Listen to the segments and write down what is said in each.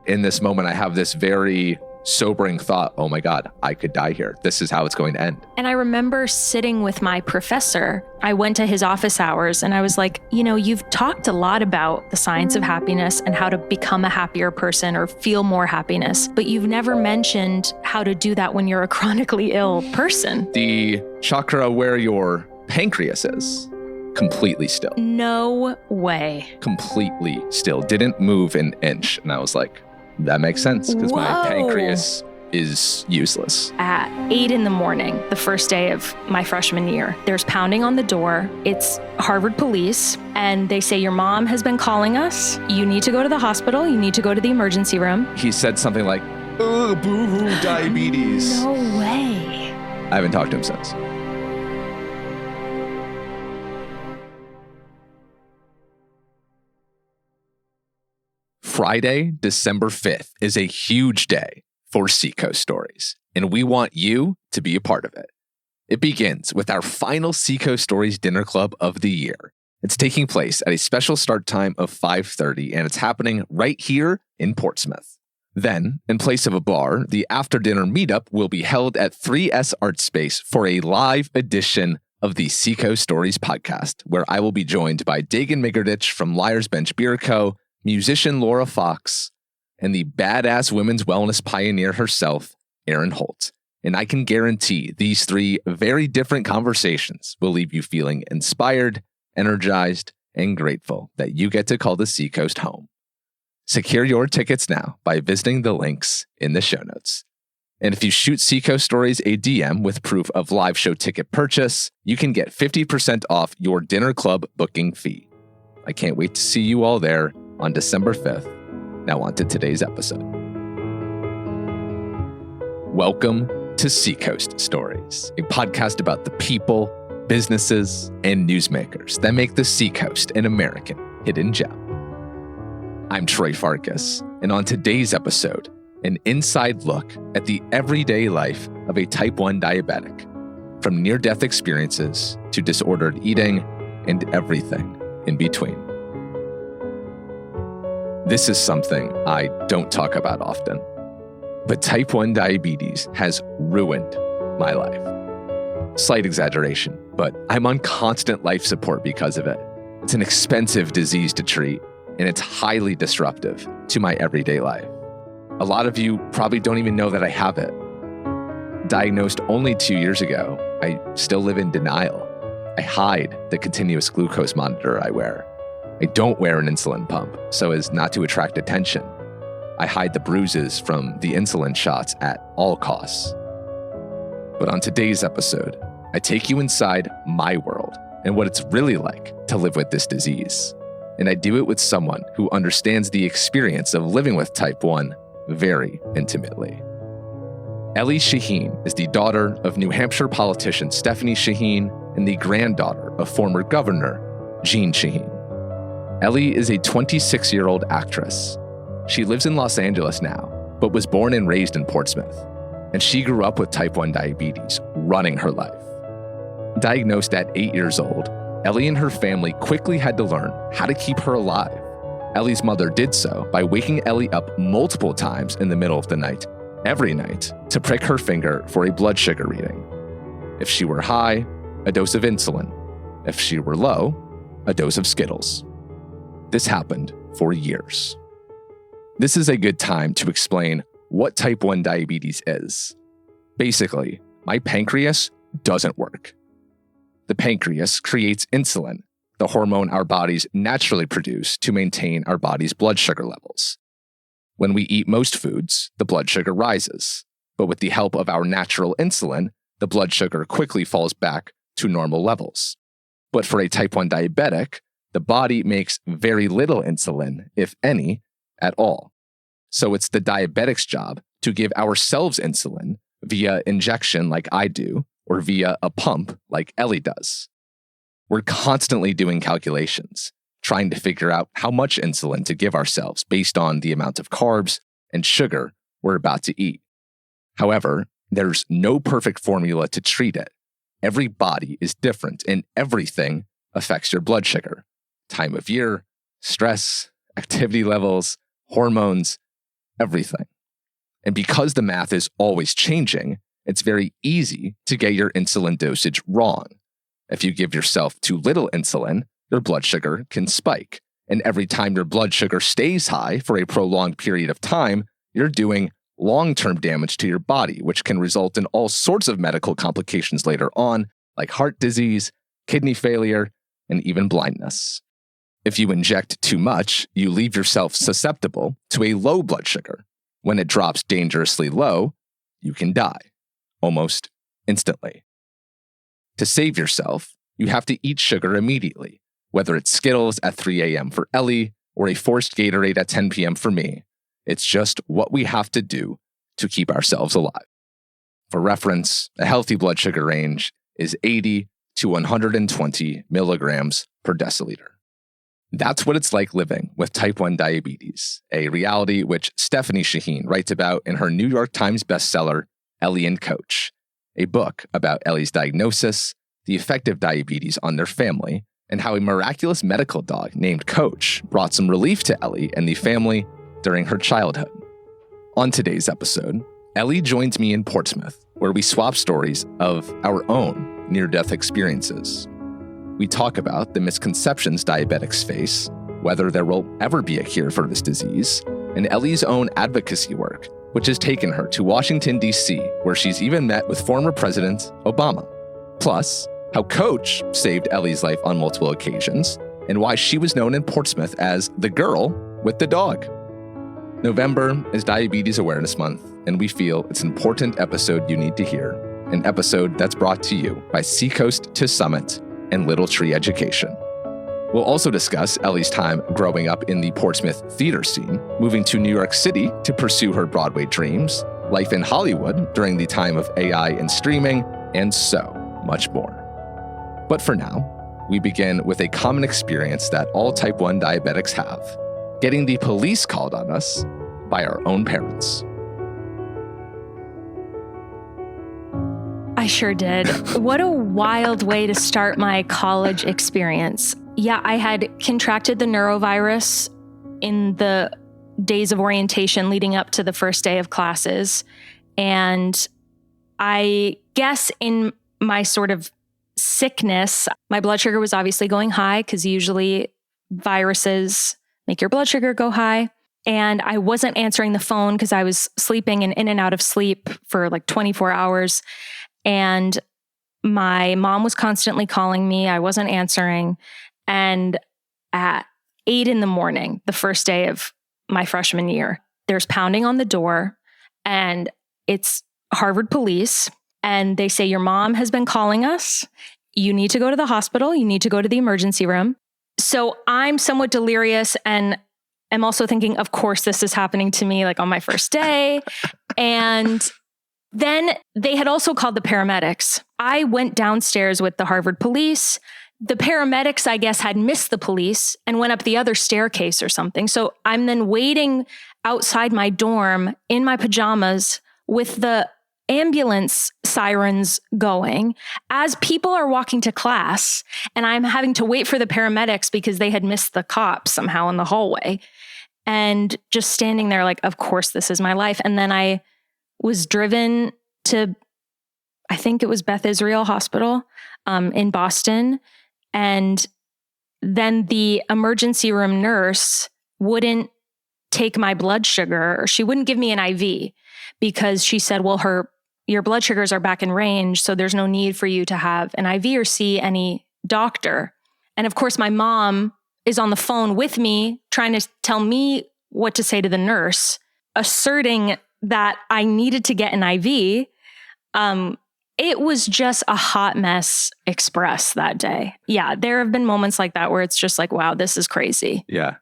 in this moment, I have this very sobering thought, oh my God, I could die here. This is how it's going to end. And I remember sitting with my professor. I went to his office hours and I was like, you've talked a lot about the science of happiness and how to become a happier person or feel more happiness, but you've never mentioned how to do that when you're a chronically ill person. The chakra where your pancreas is, completely still. No way. Completely still. Didn't move an inch. And I was like, that makes sense because my pancreas is useless. At 8 a.m, the first day of my freshman year, there's pounding on the door. It's Harvard police, and they say, your mom has been calling us. You need to go to the hospital. You need to go to the emergency room. He said something like, oh, boo-hoo, diabetes. No way. I haven't talked to him since. Friday, December 5th is a huge day for Seacoast Stories, and we want you to be a part of it. It begins with our final Seacoast Stories Dinner Club of the year. It's taking place at a special start time of 5:30, and it's happening right here in Portsmouth. Then, in place of a bar, the after-dinner meetup will be held at 3S Art Space for a live edition of the Seacoast Stories podcast, where I will be joined by Dagan Migardich from Liar's Bench Beer Co., musician Laura Fox, and the badass women's wellness pioneer herself, Erin Holt. And I can guarantee these three very different conversations will leave you feeling inspired, energized, and grateful that you get to call the Seacoast home. Secure your tickets now by visiting the links in the show notes. And if you shoot Seacoast Stories a DM with proof of live show ticket purchase, you can get 50% off your dinner club booking fee. I can't wait to see you all there on December 5th. Now on to today's episode. Welcome to Seacoast Stories, a podcast about the people, businesses, and newsmakers that make the Seacoast an American hidden gem. I'm Troy Farkas, and on today's episode, an inside look at the everyday life of a type 1 diabetic, from near-death experiences to disordered eating and everything in between. This is something I don't talk about often, but type 1 diabetes has ruined my life. Slight exaggeration, but I'm on constant life support because of it. It's an expensive disease to treat, and it's highly disruptive to my everyday life. A lot of you probably don't even know that I have it. Diagnosed only 2 years ago, I still live in denial. I hide the continuous glucose monitor I wear. I don't wear an insulin pump so as not to attract attention. I hide the bruises from the insulin shots at all costs. But on today's episode, I take you inside my world and what it's really like to live with this disease. And I do it with someone who understands the experience of living with type 1 very intimately. Elle Shaheen is the daughter of New Hampshire politician Stephanie Shaheen and the granddaughter of former Governor Jeanne Shaheen. Elle is a 26-year-old actress. She lives in Los Angeles now, but was born and raised in Portsmouth. And she grew up with type 1 diabetes, running her life. Diagnosed at 8 years old, Elle and her family quickly had to learn how to keep her alive. Ellie's mother did so by waking Ellie up multiple times in the middle of the night, every night, to prick her finger for a blood sugar reading. If she were high, a dose of insulin. If she were low, a dose of Skittles. This happened for years. This is a good time to explain what type 1 diabetes is. Basically, my pancreas doesn't work. The pancreas creates insulin, the hormone our bodies naturally produce to maintain our body's blood sugar levels. When we eat most foods, the blood sugar rises, but with the help of our natural insulin, the blood sugar quickly falls back to normal levels. But for a type 1 diabetic, the body makes very little insulin, if any, at all. So it's the diabetic's job to give ourselves insulin via injection like I do, or via a pump like Ellie does. We're constantly doing calculations, trying to figure out how much insulin to give ourselves based on the amount of carbs and sugar we're about to eat. However, there's no perfect formula to treat it. Every body is different and everything affects your blood sugar. Time of year, stress, activity levels, hormones. everything. And because the math is always changing, it's very easy to get your insulin dosage wrong. If you give yourself too little insulin, your blood sugar can spike. And every time your blood sugar stays high for a prolonged period of time, you're doing long-term damage to your body, which can result in all sorts of medical complications later on, like heart disease, kidney failure, and even blindness. If you inject too much, you leave yourself susceptible to a low blood sugar. When it drops dangerously low, you can die, almost instantly. To save yourself, you have to eat sugar immediately, whether it's Skittles at 3 a.m. for Ellie or a forced Gatorade at 10 p.m. for me. It's just what we have to do to keep ourselves alive. For reference, a healthy blood sugar range is 80 to 120 milligrams per deciliter. That's what it's like living with type 1 diabetes, a reality which Stephanie Shaheen writes about in her New York Times bestseller, Ellie and Coach, a book about Ellie's diagnosis, the effect of diabetes on their family, and how a miraculous medical dog named Coach brought some relief to Ellie and the family during her childhood. On today's episode, Ellie joins me in Portsmouth, where we swap stories of our own near-death experiences. We talk about the misconceptions diabetics face, whether there will ever be a cure for this disease, and Ellie's own advocacy work, which has taken her to Washington, D.C., where she's even met with former President Obama. Plus, how Coach saved Ellie's life on multiple occasions, and why she was known in Portsmouth as the girl with the dog. November is Diabetes Awareness Month, and we feel it's an important episode you need to hear, an episode that's brought to you by Seacoast to Summit and Little Tree Education. We'll also discuss Ellie's time growing up in the Portsmouth theater scene, moving to New York City to pursue her Broadway dreams, life in Hollywood during the time of AI and streaming, and so much more. But for now, we begin with a common experience that all type 1 diabetics have, getting the police called on us by our own parents. I sure did. What a wild way to start my college experience. Yeah, I had contracted the neurovirus in the days of orientation leading up to the first day of classes. And I guess in my sort of sickness, my blood sugar was obviously going high because usually viruses make your blood sugar go high. And I wasn't answering the phone because I was sleeping and in and out of sleep for like 24 hours. And my mom was constantly calling me. I wasn't answering. And at 8 a.m, the first day of my freshman year, there's pounding on the door and it's Harvard police. And they say, your mom has been calling us. You need to go to the hospital. You need to go to the emergency room. So I'm somewhat delirious and I'm also thinking, of course, this is happening to me like on my first day. And then they had also called the paramedics. I went downstairs with the Harvard police. The paramedics, I guess, had missed the police and went up the other staircase or something. So I'm then waiting outside my dorm in my pajamas with the ambulance sirens going as people are walking to class. And I'm having to wait for the paramedics because they had missed the cops somehow in the hallway. And just standing there like, of course, this is my life. And then I was driven to, I think it was Beth Israel Hospital in Boston. And then the emergency room nurse wouldn't take my blood sugar, or she wouldn't give me an IV because she said, well, your blood sugars are back in range, so there's no need for you to have an IV or see any doctor. And of course, my mom is on the phone with me trying to tell me what to say to the nurse, asserting that I needed to get an IV. It was just a hot mess express that day. Yeah, there have been moments like that where it's just like, wow, this is crazy. Yeah.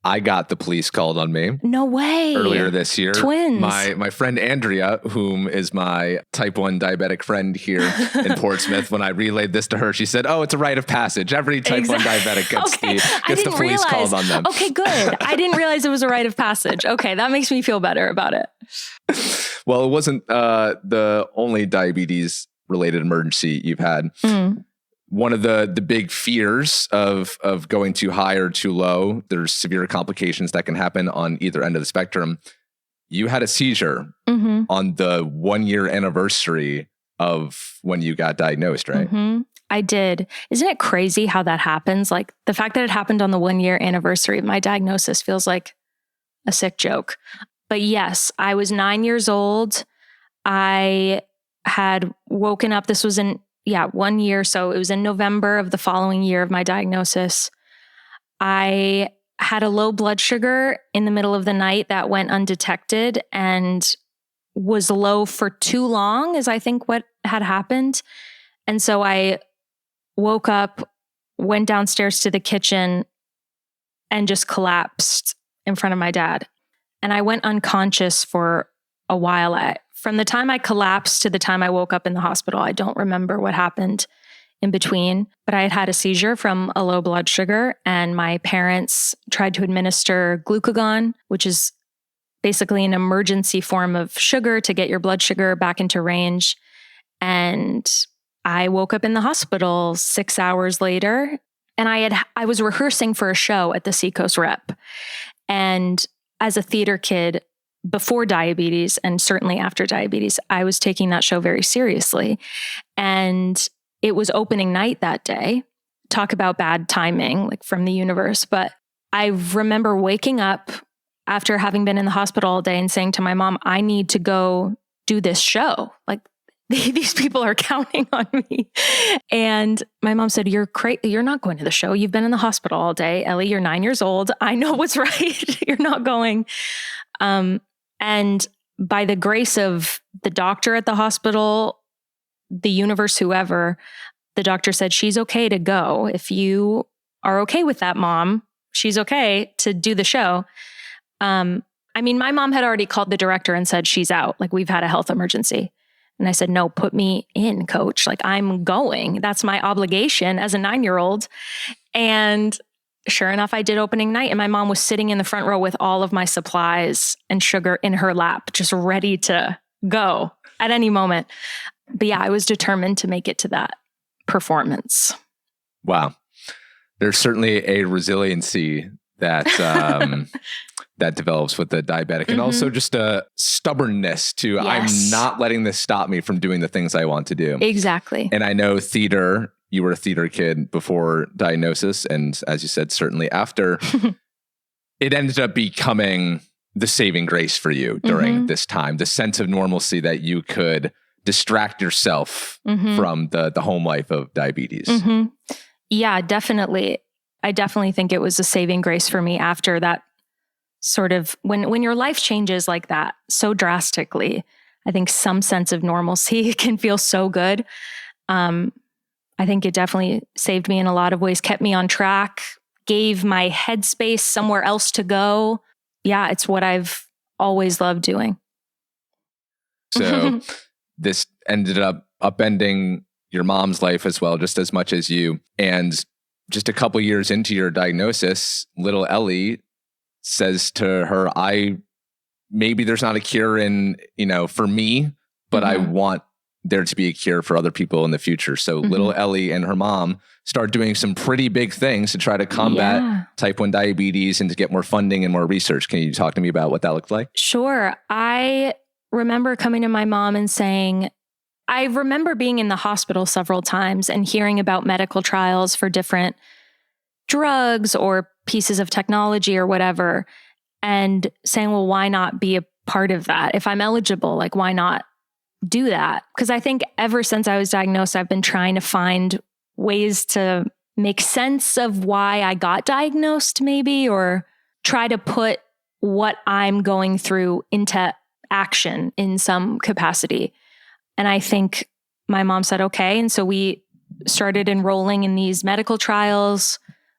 I got the police called on me. No way. Earlier this year. Twins. My friend Andrea, whom is my type 1 diabetic friend here in Portsmouth, when I relayed this to her, she said, oh, it's a rite of passage. Every type 1 diabetic gets the police called on them. Okay, good. I didn't realize it was a rite of passage. Okay, that makes me feel better about it. Well, it wasn't the only diabetes-related emergency you've had. One of the big fears of going too high or too low, there's severe complications that can happen on either end of the spectrum. you had a seizure on the 1-year anniversary of when you got diagnosed, right? I did. Isn't it crazy how that happens? Like the fact that it happened on the 1-year anniversary of my diagnosis feels like a sick joke. But yes, I was 9 years old. I had woken up. This was in, 1 year. So it was in November of the following year of my diagnosis. I had a low blood sugar in the middle of the night that went undetected and was low for too long, is I think what had happened. And so I woke up, went downstairs to the kitchen, and just collapsed in front of my dad. And I went unconscious for a while. From the time I collapsed to the time I woke up in the hospital, I don't remember what happened in between, but I had had a seizure from a low blood sugar, and my parents tried to administer glucagon, which is basically an emergency form of sugar to get your blood sugar back into range. And I woke up in the hospital 6 hours later, and I was rehearsing for a show at the Seacoast Rep. And as a theater kid, before diabetes and certainly after diabetes, I was taking that show very seriously. And it was opening night that day. Talk about bad timing, like from the universe. But I remember waking up after having been in the hospital all day and saying to my mom, I need to go do this show. Like these people are counting on me. And my mom said, you're crazy. You're not going to the show. You've been in the hospital all day. Ellie, you're 9 years old. I know what's right. You're not going. And by the grace of the doctor at the hospital, the universe, whoever, the doctor said, she's okay to go. If you are okay with that, Mom, she's okay to do the show. I mean, my mom had already called the director and said, she's out. Like, we've had a health emergency. And I said, no, put me in, coach. Like, I'm going. That's my obligation as a 9-year-old. And sure enough, I did opening night, and my mom was sitting in the front row with all of my supplies and sugar in her lap, just ready to go at any moment. But yeah, I was determined to make it to that performance. Wow. There's certainly a resiliency that that develops with the diabetic, and also just a stubbornness to, I'm not letting this stop me from doing the things I want to do. Exactly. And I know theater, you were a theater kid before diagnosis, and as you said, certainly after, it ended up becoming the saving grace for you during this time, the sense of normalcy that you could distract yourself from the home life of diabetes. Yeah, definitely. I definitely think it was a saving grace for me after that sort of, when your life changes like that so drastically, I think some sense of normalcy can feel so good. I think it definitely saved me in a lot of ways, kept me on track, gave my headspace somewhere else to go. Yeah, it's what I've always loved doing. So this ended up upending your mom's life as well, just as much as you. And just a couple years into your diagnosis, little Ellie says to her, maybe there's not a cure for me, but I want there to be a cure for other people in the future. So little Ellie and her mom start doing some pretty big things to try to combat type 1 diabetes and to get more funding and more research. Can you talk to me about what that looked like? Sure. I remember coming to my mom and saying, I remember being in the hospital several times and hearing about medical trials for different drugs or pieces of technology or whatever, and saying, well, why not be a part of that? If I'm eligible, like, why not do that? Because I think ever since I was diagnosed, I've been trying to find ways to make sense of why I got diagnosed, maybe, or try to put what I'm going through into action in some capacity. And I think my mom said, okay. And so we started enrolling in these medical trials.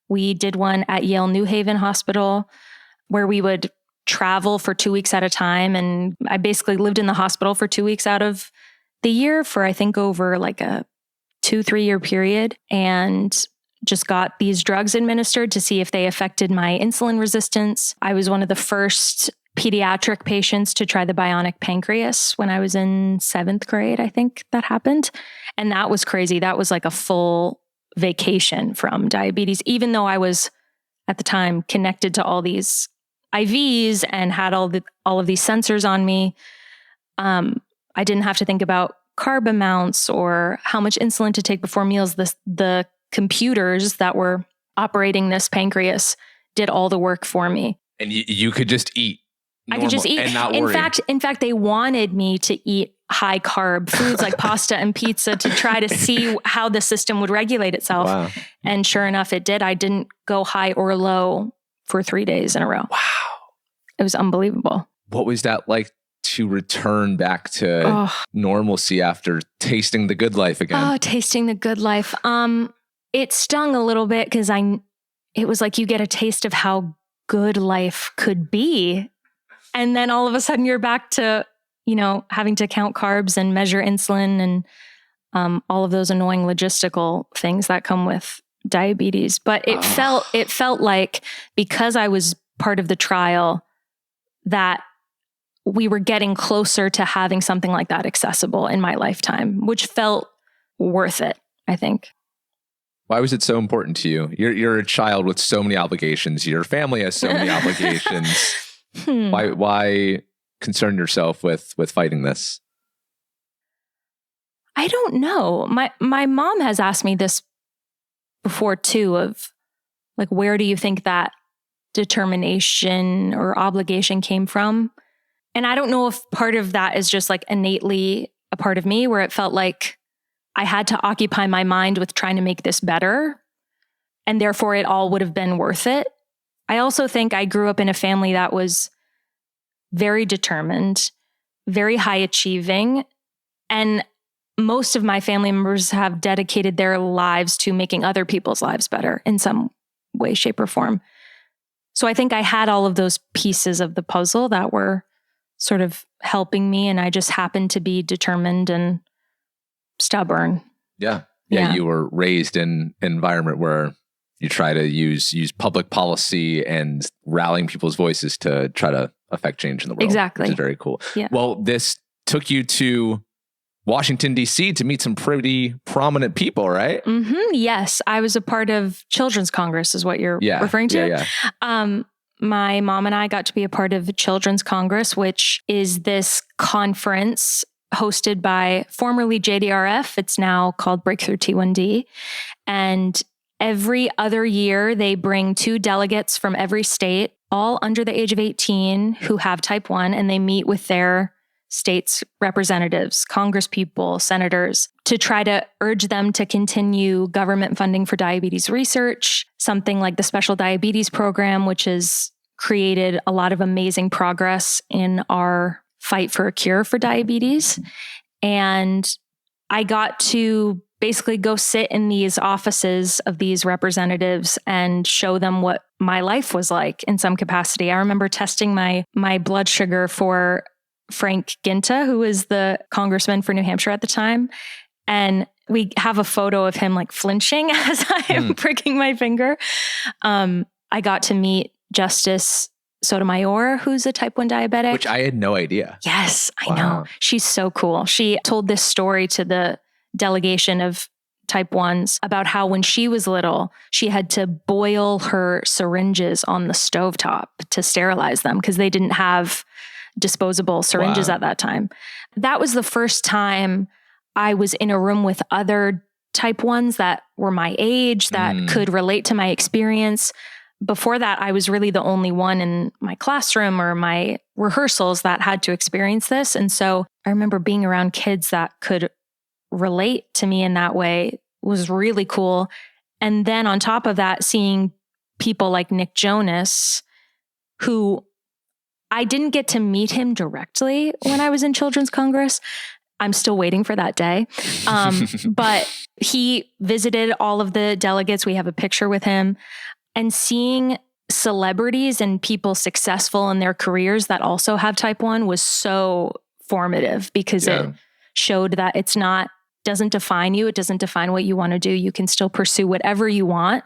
We did one at Yale New Haven Hospital where we would travel for 2 weeks at a time. And I basically lived in the hospital for 2 weeks out of the year for, I think, over like a 2-3 year period, and just got these drugs administered to see if they affected my insulin resistance. I was one of the first pediatric patients to try the bionic pancreas when I was in 7th grade. I think that happened. And that was crazy. That was like a full vacation from diabetes, even though I was at the time connected to all these IVs and had all of these sensors on me. I didn't have to think about carb amounts or how much insulin to take before meals. The computers that were operating this pancreas did all the work for me. And you could just eat. I could just eat. And not worry. In fact, they wanted me to eat high carb foods like pasta and pizza to try to see how the system would regulate itself. Wow. And sure enough, it did. I didn't go high or low for 3 days in a row. Wow. It was unbelievable. What was that like to return back to normalcy after tasting the good life again? Oh, tasting the good life. It stung a little bit because it was like you get a taste of how good life could be. And then all of a sudden you're back to, having to count carbs and measure insulin and all of those annoying logistical things that come with diabetes. But it felt like, because I was part of the trial, that we were getting closer to having something like that accessible in my lifetime, which felt worth it, I think. Why was it so important to you? You're a child with so many obligations. Your family has so many obligations. Why concern yourself with fighting this? I don't know. My mom has asked me this before too, of like, where do you think that determination or obligation came from? And I don't know if part of that is just like innately a part of me, where it felt like I had to occupy my mind with trying to make this better, and therefore it all would have been worth it. I also think I grew up in a family that was very determined, very high achieving, and most of my family members have dedicated their lives to making other people's lives better in some way, shape, or form. So I think I had all of those pieces of the puzzle that were sort of helping me, and I just happened to be determined and stubborn. Yeah. You were raised in an environment where you try to use public policy and rallying people's voices to try to affect change in the world. Exactly. Which is very cool. Yeah. Well, this took you to Washington, D.C. to meet some pretty prominent people, right? Mm-hmm. Yes. I was a part of Children's Congress is what you're referring to. Yeah. My mom and I got to be a part of Children's Congress, which is this conference hosted by formerly JDRF. It's now called Breakthrough T1D. And every other year, they bring 2 delegates from every state, all under the age of 18, who have type 1, and they meet with their state's representatives, congresspeople, senators, to try to urge them to continue government funding for diabetes research, something like the Special Diabetes Program, which has created a lot of amazing progress in our fight for a cure for diabetes. And I got to basically go sit in these offices of these representatives and show them what my life was like in some capacity. I remember testing my blood sugar for Frank Ginta, who was the congressman for New Hampshire at the time. And we have a photo of him like flinching as I am pricking my finger. I got to meet Justice Sotomayor, who's a type 1 diabetic. Which I had no idea. Yes, I know. She's so cool. She told this story to the delegation of type 1s about how when she was little, she had to boil her syringes on the stovetop to sterilize them because they didn't have disposable syringes at that time. That was the first time I was in a room with other type 1s that were my age, that could relate to my experience. Before that, I was really the only one in my classroom or my rehearsals that had to experience this. And so I remember being around kids that could relate to me in that way was really cool. And then on top of that, seeing people like Nick Jonas, who I didn't get to meet him directly when I was in Children's Congress. I'm still waiting for that day. But he visited all of the delegates. We have a picture with him. And seeing celebrities and people successful in their careers that also have type 1 was so formative because it showed that doesn't define you. It doesn't define what you want to do. You can still pursue whatever you want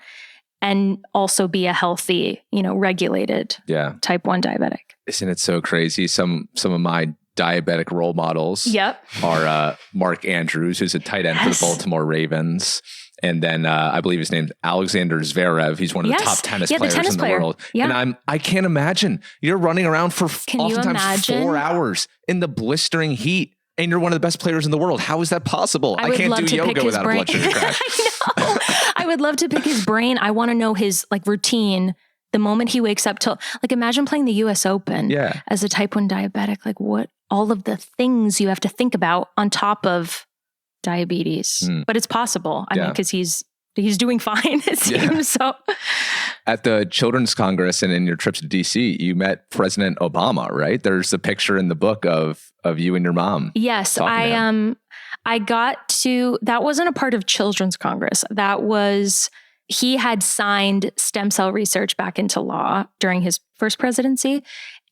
and also be a healthy, regulated type 1 diabetic. Isn't it so crazy? Some of my diabetic role models are Mark Andrews, who's a tight end for the Baltimore Ravens, And then I believe his name's Alexander Zverev. He's one of the top tennis players in the world. Yeah. And I can't imagine you're running around for oftentimes 4 hours in the blistering heat. And you're one of the best players in the world. How is that possible? I can't do yoga without a blood sugar crash. I know. I would love to pick his brain. I want to know his routine. The moment he wakes up till imagine playing the US Open as a type 1 diabetic, what all of the things you have to think about on top of diabetes, but it's possible. I mean, because he's doing fine, it seems. So at the Children's Congress and in your trips to DC, you met President Obama, right? There's a picture in the book of you and your mom. Yes, I got to, that wasn't a part of Children's Congress. That was, he had signed stem cell research back into law during his first presidency.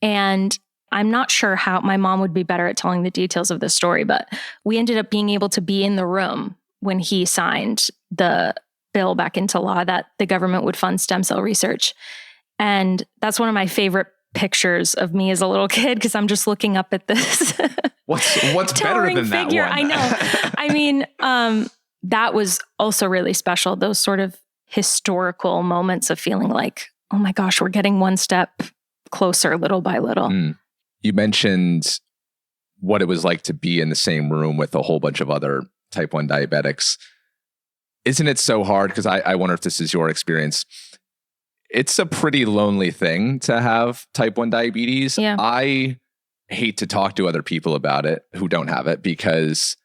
And I'm not sure how, my mom would be better at telling the details of this story, but we ended up being able to be in the room when he signed the bill back into law that the government would fund stem cell research. And that's one of my favorite pictures of me as a little kid, because I'm just looking up at this. What's better than figure. That one? I know. I mean, that was also really special. Those sort of historical moments of feeling like, oh my gosh, we're getting one step closer little by little. You mentioned what it was like to be in the same room with a whole bunch of other type 1 diabetics. Isn't it so hard? Because I wonder if this is your experience. It's a pretty lonely thing to have type 1 diabetes. Yeah. I hate to talk to other people about it who don't have it because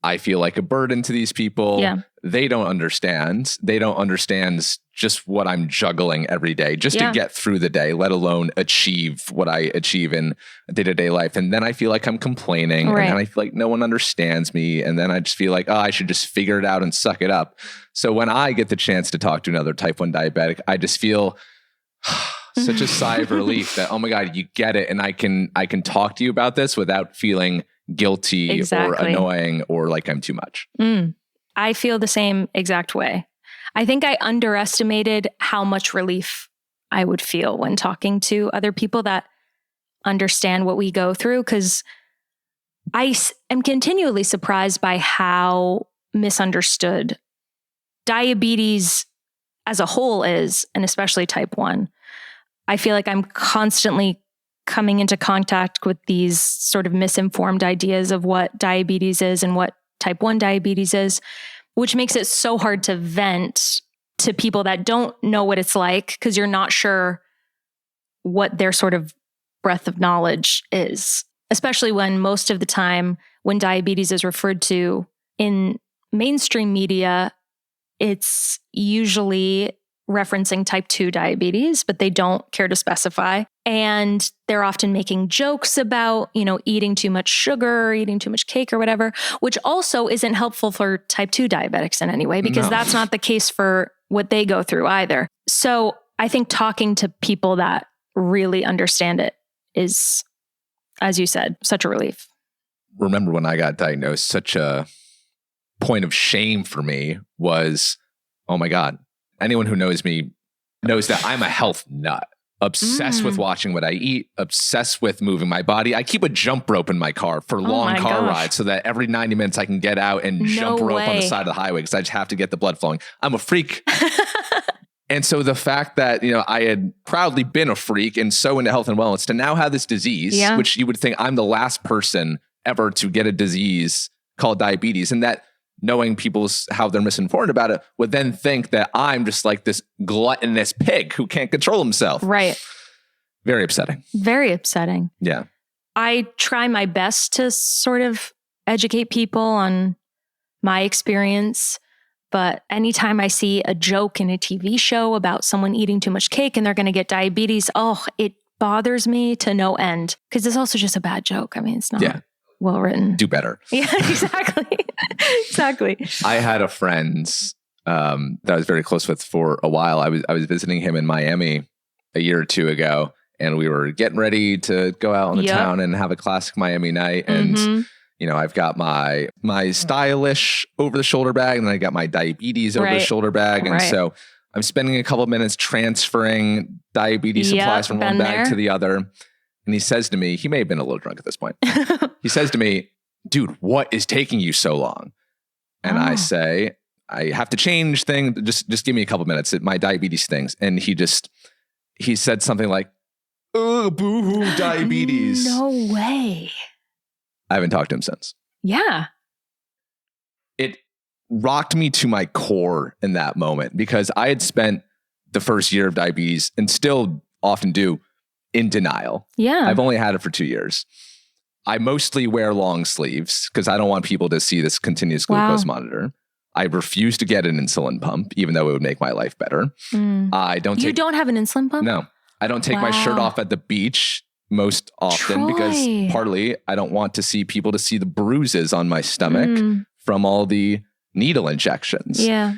I feel like a burden to these people. Yeah. They don't understand. They don't understand just what I'm juggling every day just to get through the day, let alone achieve what I achieve in day-to-day life. And then I feel like I'm complaining and then I feel like no one understands me. And then I just feel like, I should just figure it out and suck it up. So when I get the chance to talk to another type 1 diabetic, I just feel such a sigh of relief that, oh my God, you get it. And I can talk to you about this without feeling guilty or annoying or like I'm too much. I feel the same exact way. I think I underestimated how much relief I would feel when talking to other people that understand what we go through, because I am continually surprised by how misunderstood diabetes as a whole is, and especially type 1. I feel like I'm constantly coming into contact with these sort of misinformed ideas of what diabetes is and what type 1 diabetes is, which makes it so hard to vent to people that don't know what it's like, because you're not sure what their sort of breadth of knowledge is, especially when most of the time when diabetes is referred to in mainstream media, it's usually referencing type 2 diabetes, but they don't care to specify. And they're often making jokes about, eating too much sugar, or eating too much cake or whatever, which also isn't helpful for type 2 diabetics in any way, because that's not the case for what they go through either. So I think talking to people that really understand it is, as you said, such a relief. Remember when I got diagnosed, such a point of shame for me was, oh my God, anyone who knows me knows that I'm a health nut. Obsessed with watching what I eat, obsessed with moving my body. I keep a jump rope in my car for long car rides so that every 90 minutes I can get out and jump rope on the side of the highway because I just have to get the blood flowing. I'm a freak. And so the fact that, I had proudly been a freak and so into health and wellness to now have this disease, which you would think I'm the last person ever to get a disease called diabetes, and that knowing how they're misinformed about it, would then think that I'm just like this gluttonous pig who can't control himself. Right. Very upsetting. Very upsetting. Yeah. I try my best to sort of educate people on my experience, but anytime I see a joke in a TV show about someone eating too much cake and they're going to get diabetes, it bothers me to no end, because it's also just a bad joke. I mean, it's not well written. Do better. Yeah, exactly. Exactly. I had a friend that I was very close with for a while. I was visiting him in Miami a year or two ago, and we were getting ready to go out on the town and have a classic Miami night. And I've got my stylish over the shoulder bag, and then I got my diabetes over the shoulder bag, and so I'm spending a couple of minutes transferring diabetes supplies from one bag to the other. And he says to me, he may have been a little drunk at this point. He says to me, dude, what is taking you so long? And I say, I have to change things. Just give me a couple minutes. My diabetes things. And he said something like, oh, boo-hoo, diabetes. No way. I haven't talked to him since. Yeah. It rocked me to my core in that moment because I had spent the first year of diabetes and still often do in denial. Yeah. I've only had it for 2 years. I mostly wear long sleeves because I don't want people to see this continuous glucose monitor. I refuse to get an insulin pump, even though it would make my life better. I don't. You don't have an insulin pump? No, I don't take my shirt off at the beach most often because partly I don't want to see people to see the bruises on my stomach from all the needle injections. Yeah.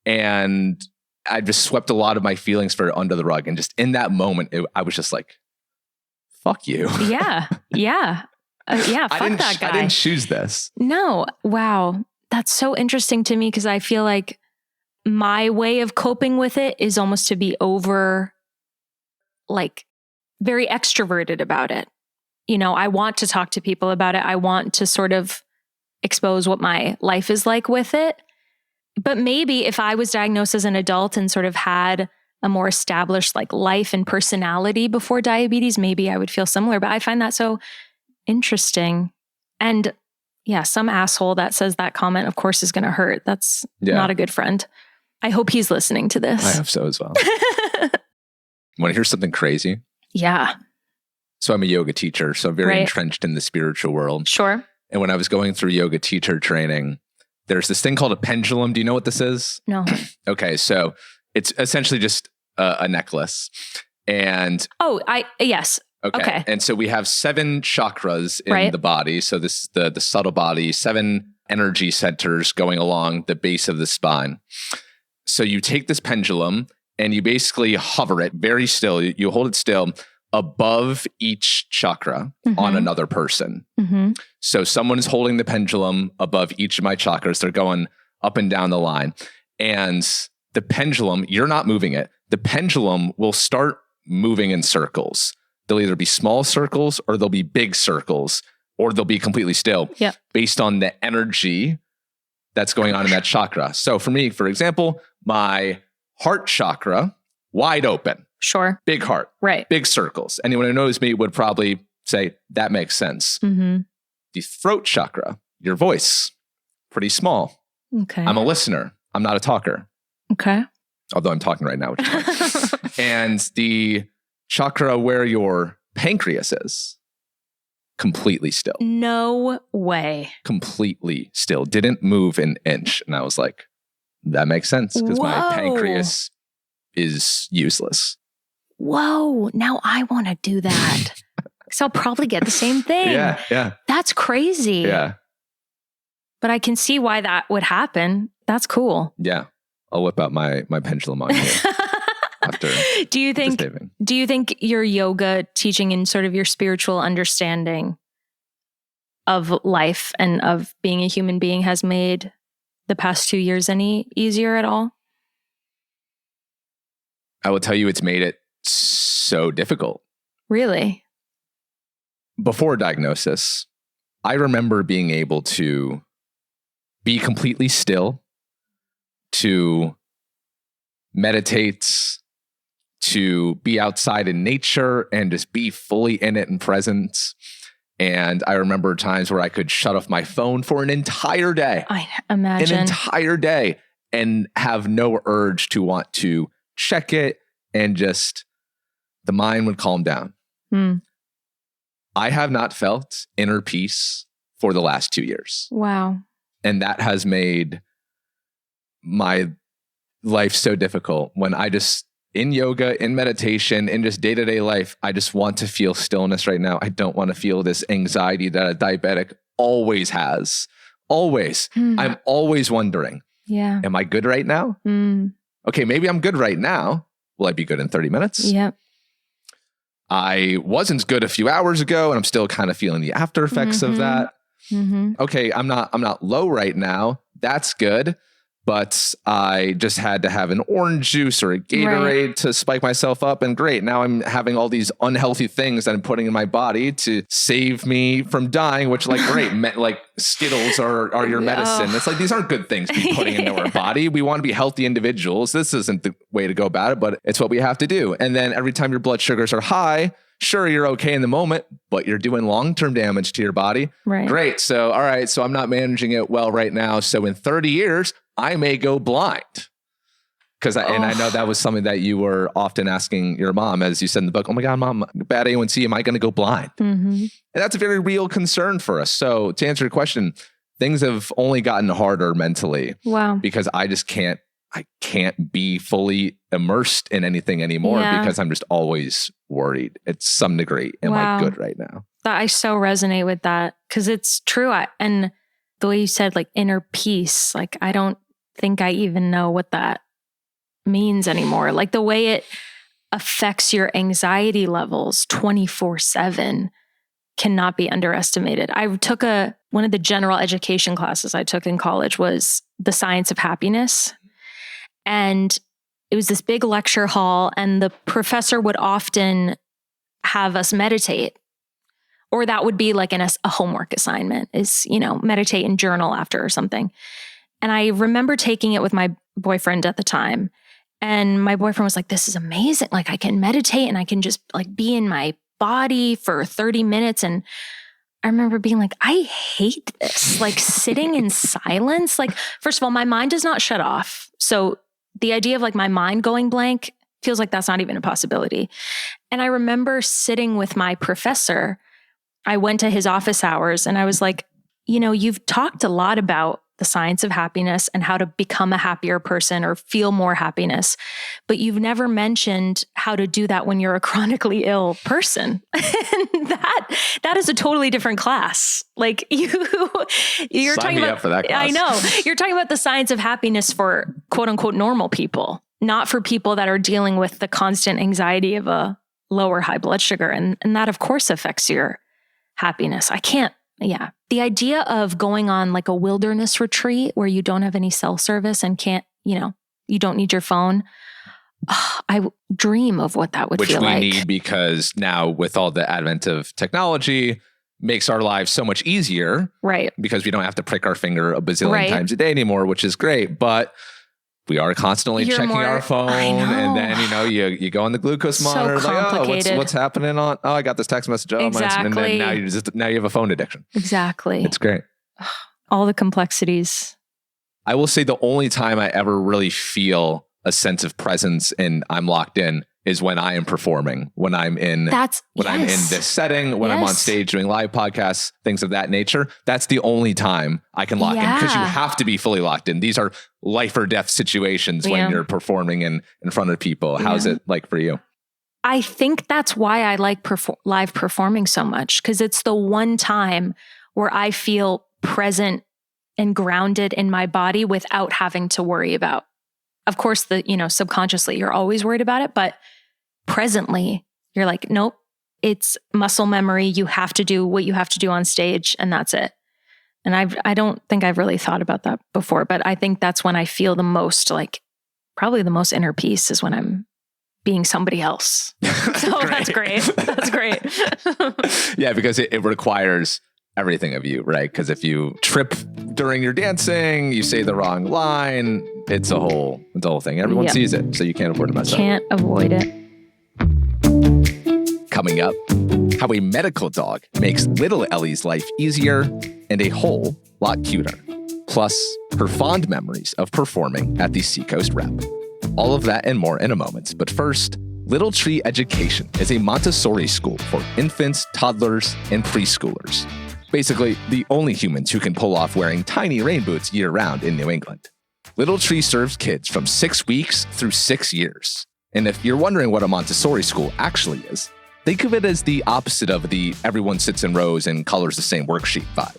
And I just swept a lot of my feelings under the rug. And just in that moment, I was just like, fuck you. Yeah. Yeah. Fuck that guy. I didn't choose this. No. Wow. That's so interesting to me because I feel like my way of coping with it is almost to be very extroverted about it. You know, I want to talk to people about it. I want to sort of expose what my life is like with it. But maybe if I was diagnosed as an adult and sort of had a more established life and personality before diabetes, maybe I would feel similar. But I find that so interesting. And yeah, some asshole that says that comment, of course, is going to hurt. That's not a good friend. I hope he's listening to this. I hope so as well. Want to hear something crazy? Yeah. So I'm a yoga teacher, so I'm very entrenched in the spiritual world. Sure. And when I was going through yoga teacher training, there's this thing called a pendulum. Do you know what this is? No. Okay, so it's essentially just a necklace. And yes. Okay. And so we have 7 chakras in the body. So this is the subtle body, 7 energy centers going along the base of the spine. So you take this pendulum and you basically hover it very still. You hold it still above each chakra on another person. So someone is holding the pendulum above each of my chakras. They're going up and down the line. And the pendulum, you're not moving it. The pendulum will start moving in circles. They'll either be small circles or they'll be big circles or they'll be completely still based on the energy that's going on in that chakra. So for me, for example, my heart chakra, wide open. Sure. Big heart. Right. Big circles. Anyone who knows me would probably say, that makes sense. The throat chakra, your voice, pretty small. Okay. I'm a listener. I'm not a talker. Okay. Although I'm talking right now. Which is fine. And the chakra where your pancreas is, completely still. No way. Completely still. Didn't move an inch. And I was like, that makes sense because my pancreas is useless. Whoa. Now I want to do that. So I'll probably get the same thing. Yeah. That's crazy. Yeah. But I can see why that would happen. That's cool. Yeah. I'll whip out my pendulum on you after. Do you think your yoga teaching and sort of your spiritual understanding of life and of being a human being has made the past 2 years any easier at all? I will tell you, it's made it so difficult. Really? Before diagnosis, I remember being able to be completely still, to meditate, to be outside in nature and just be fully in it and present. And I remember times where I could shut off my phone for an entire day. I imagine. An entire day and have no urge to want to check it, and just the mind would calm down. I have not felt inner peace for the last 2 years. Wow. And that has made my life so difficult when I just, in yoga, in meditation, in just day-to-day life, I just want to feel stillness right now. I don't want to feel this anxiety that a diabetic always has. Always. I'm always wondering, am I good right now? Okay, maybe I'm good right now. Will I be good in 30 minutes? Yep. I wasn't good a few hours ago and I'm still kind of feeling the after effects of that. Okay, I'm not low right now. That's good. but I just had to have an orange juice or a Gatorade to spike myself up. And great, now I'm having all these unhealthy things that I'm putting in my body to save me from dying, which like, great, like Skittles are your medicine. It's like, these aren't good things to be putting into our body. We want to be healthy individuals. This isn't the way to go about it, but it's what we have to do. And then every time your blood sugars are high, sure, you're okay in the moment, but you're doing long-term damage to your body. Right. Great. So, all right. So I'm not managing it well right now. So in 30 years, I may go blind. And I know that was something that you were often asking your mom, as you said in the book, oh my God, Mom, bad A1C, am I going to go blind? Mm-hmm. And that's a very real concern for us. So to answer your question, things have only gotten harder mentally. Wow. Because I can't be fully immersed in anything anymore because I'm just always worried at some degree. Am I good right now? I so resonate with that because it's true. And the way you said like inner peace, like I don't think I even know what that means anymore. Like the way it affects your anxiety levels 24/7 cannot be underestimated. I took one of the general education classes I took in college was the science of happiness. And it was this big lecture hall, and the professor would often have us meditate. Or that would be like a homework assignment is, meditate and journal after or something. And I remember taking it with my boyfriend at the time. And my boyfriend was like, this is amazing. Like I can meditate and I can just like be in my body for 30 minutes. And I remember being like, I hate this, like sitting in silence. Like, first of all, my mind does not shut off. So the idea of like my mind going blank feels like that's not even a possibility. And I remember sitting with my professor. I went to his office hours and I was like, you've talked a lot about the science of happiness and how to become a happier person or feel more happiness, but you've never mentioned how to do that when you're a chronically ill person. And that is a totally different class. Like you're Sign talking me about up for that class. I know. You're talking about the science of happiness for quote unquote normal people, not for people that are dealing with the constant anxiety of a lower high blood sugar. And that of course affects your happiness. The idea of going on like a wilderness retreat where you don't have any cell service and can't, you don't need your phone. I dream of what that would feel like. Which we need because now with all the advent of technology makes our lives so much easier. Right. Because we don't have to prick our finger a bazillion times a day anymore, which is great. But we are constantly checking our phone, and then you go on the glucose monitor, like, what's happening on? Oh, I got this text message. And then now you have a phone addiction. Exactly. It's great. All the complexities. I will say the only time I ever really feel a sense of presence and I'm locked in is when I am performing, when I'm in I'm in this setting, when I'm on stage doing live podcasts, things of that nature. That's the only time I can lock in because you have to be fully locked in. These are life or death situations when you're performing in front of people. How's it like for you? I think that's why I like live performing so much because it's the one time where I feel present and grounded in my body without having to worry about. Of course, subconsciously you're always worried about it, but presently you're like, nope, it's muscle memory. You have to do what you have to do on stage and that's it. And I don't think I've really thought about that before, but I think that's when I feel the most probably the most inner peace is when I'm being somebody else. So that's great. That's great. Yeah, because it requires everything of you, right? Because if you trip during your dancing, you say the wrong line, it's a whole thing. Everyone sees it, so you can't afford to mess up. Can't avoid it. Coming up, how a medical dog makes little Ellie's life easier and a whole lot cuter. Plus, her fond memories of performing at the Seacoast Rep. All of that and more in a moment. But first, Little Tree Education is a Montessori school for infants, toddlers, and preschoolers. Basically, the only humans who can pull off wearing tiny rain boots year-round in New England. Little Tree serves kids from 6 weeks through 6 years. And if you're wondering what a Montessori school actually is, think of it as the opposite of the everyone sits in rows and colors the same worksheet vibe.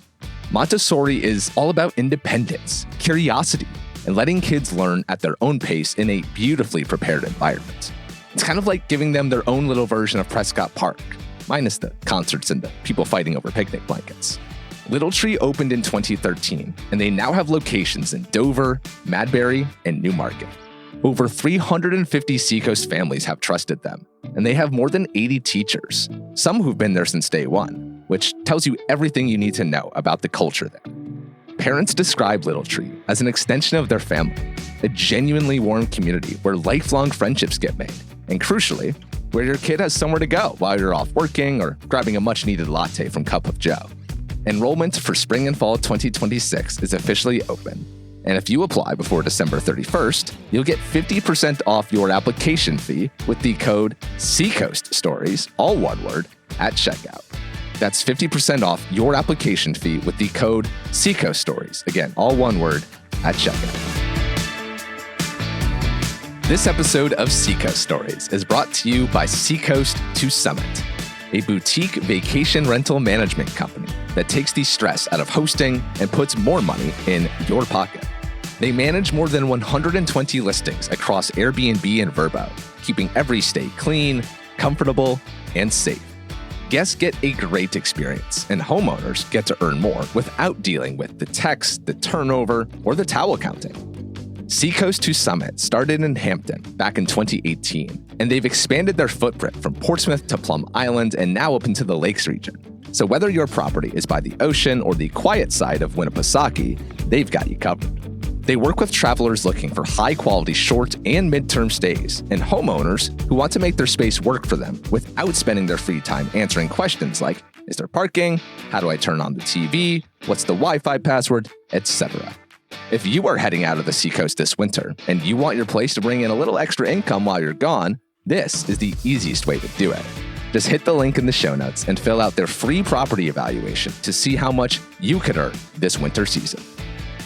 Montessori is all about independence, curiosity, and letting kids learn at their own pace in a beautifully prepared environment. It's kind of like giving them their own little version of Prescott Park, minus the concerts and the people fighting over picnic blankets. Little Tree opened in 2013, and they now have locations in Dover, Madbury, and Newmarket. Over 350 Seacoast families have trusted them, and they have more than 80 teachers, some who've been there since day one, which tells you everything you need to know about the culture there. Parents describe Little Tree as an extension of their family, a genuinely warm community where lifelong friendships get made, and crucially, where your kid has somewhere to go while you're off working or grabbing a much-needed latte from Cup of Joe. Enrollment for spring and fall 2026 is officially open, and if you apply before December 31st, you'll get 50% off your application fee with the code Seacoast Stories, all one word, at checkout. That's 50% off your application fee with the code Seacoast Stories, again, all one word, at checkout. This episode of Seacoast Stories is brought to you by Seacoast to Summit, a boutique vacation rental management company that takes the stress out of hosting and puts more money in your pocket. They manage more than 120 listings across Airbnb and Vrbo, keeping every stay clean, comfortable, and safe. Guests get a great experience, and homeowners get to earn more without dealing with the texts, the turnover, or the towel counting. Seacoast to Summit started in Hampton back in 2018, and they've expanded their footprint from Portsmouth to Plum Island and now up into the Lakes region. So whether your property is by the ocean or the quiet side of Winnipesaukee, they've got you covered. They work with travelers looking for high-quality short and mid-term stays and homeowners who want to make their space work for them without spending their free time answering questions like, is there parking? How do I turn on the TV? What's the Wi-Fi password? Etc. If you are heading out of the Seacoast this winter and you want your place to bring in a little extra income while you're gone, this is the easiest way to do it. Just hit the link in the show notes and fill out their free property evaluation to see how much you could earn this winter season.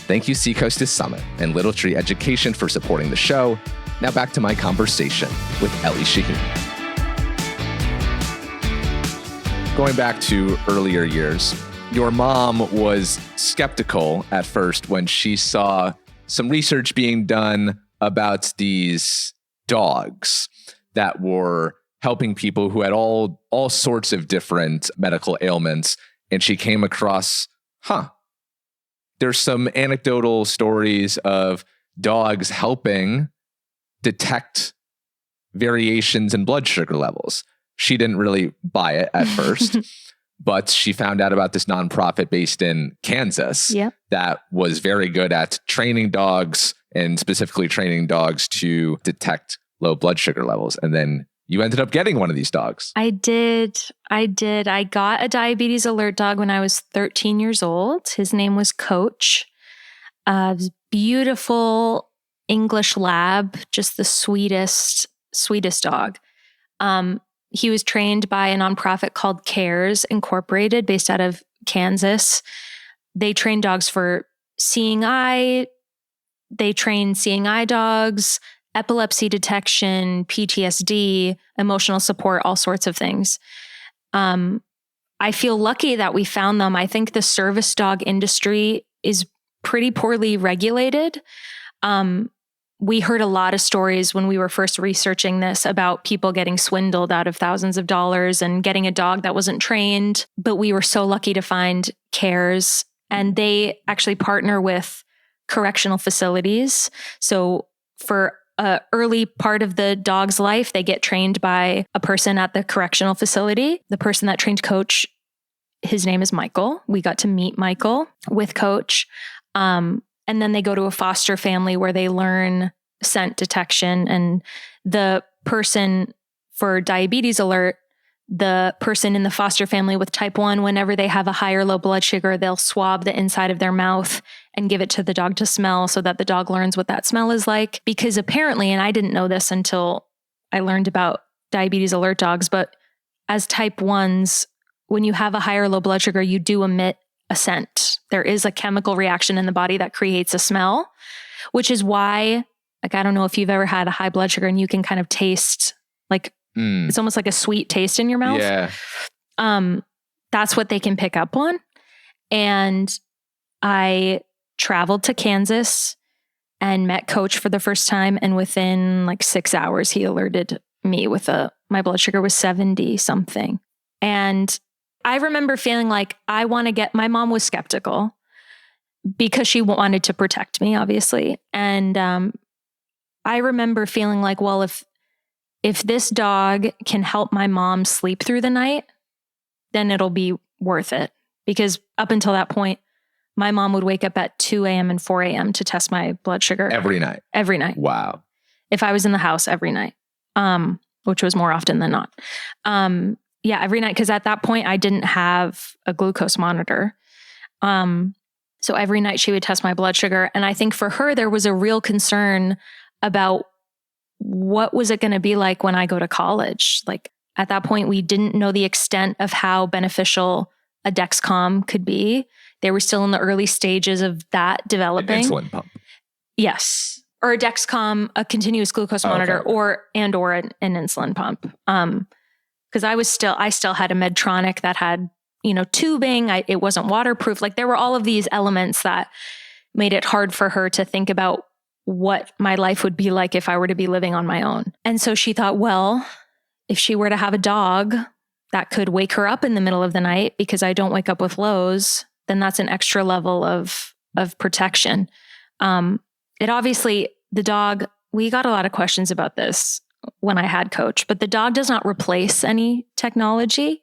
Thank you, Seacoast to Summit and Little Tree Education for supporting the show. Now back to my conversation with Elle Shaheen. Going back to earlier years, your mom was skeptical at first when she saw some research being done about these dogs that were helping people who had all sorts of different medical ailments. And she came across, there's some anecdotal stories of dogs helping detect variations in blood sugar levels. She didn't really buy it at first. But she found out about this nonprofit based in Kansas that was very good at training dogs and specifically training dogs to detect low blood sugar levels. And then you ended up getting one of these dogs. I did. I got a diabetes alert dog when I was 13 years old. His name was Coach. Beautiful English lab, just the sweetest dog. He was trained by a nonprofit called CARES Incorporated, based out of Kansas. They train dogs for seeing eye. They train seeing eye dogs, epilepsy detection, PTSD, emotional support, all sorts of things. I feel lucky that we found them. I think the service dog industry is pretty poorly regulated. We heard a lot of stories when we were first researching this about people getting swindled out of thousands of dollars and getting a dog that wasn't trained. But we were so lucky to find CARES, and they actually partner with correctional facilities. So for an early part of the dog's life, they get trained by a person at the correctional facility. The person that trained Coach, his name is Michael. We got to meet Michael with Coach. And then they go to a foster family where they learn scent detection. And the person for diabetes alert, the person in the foster family with type 1, whenever they have a high or low blood sugar, they'll swab the inside of their mouth and give it to the dog to smell so that the dog learns what that smell is like. Because apparently, and I didn't know this until I learned about diabetes alert dogs, but as type 1s, when you have a high or low blood sugar, you do emit a scent. There is a chemical reaction in the body that creates a smell, which is why, like, I don't know if you've ever had a high blood sugar and you can kind of taste like, it's almost like a sweet taste in your mouth. Yeah. That's what they can pick up on. And I traveled to Kansas and met Coach for the first time. And within like 6 hours, he alerted me with my blood sugar was 70 something. And I remember feeling like my mom was skeptical because she wanted to protect me, obviously. And I remember feeling like, well, if this dog can help my mom sleep through the night, then it'll be worth it. Because up until that point, my mom would wake up at 2 a.m. and 4 a.m. to test my blood sugar. Every night? Every night. Wow. If I was in the house, every night, which was more often than not. Yeah, every night. Because at that point, I didn't have a glucose monitor. So every night she would test my blood sugar. And I think for her, there was a real concern about what was it going to be like when I go to college. Like at that point, we didn't know the extent of how beneficial a Dexcom could be. They were still in the early stages of that developing. An insulin pump. Yes. Or a Dexcom, a continuous glucose monitor, okay. or an insulin pump. Because I still had a Medtronic that had, tubing. It wasn't waterproof. Like there were all of these elements that made it hard for her to think about what my life would be like if I were to be living on my own. And so she thought, well, if she were to have a dog that could wake her up in the middle of the night because I don't wake up with lows, then that's an extra level of protection. It obviously, the dog, we got a lot of questions about this when I had Coach, but the dog does not replace any technology.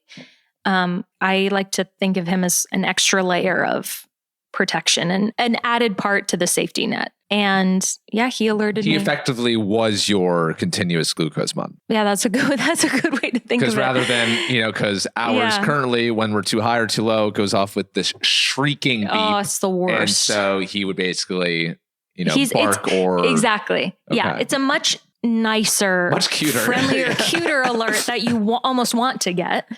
I like to think of him as an extra layer of protection and an added part to the safety net. And yeah, he alerted me. He effectively was your continuous glucose monitor. Yeah, that's a good way to think of it. Because rather than, because ours currently, when we're too high or too low, goes off with this shrieking beep. Oh, it's the worst. And so he would basically, bark or... Exactly. Okay. Yeah, it's a much nicer, much cuter, friendlier, cuter alert that you almost want to get,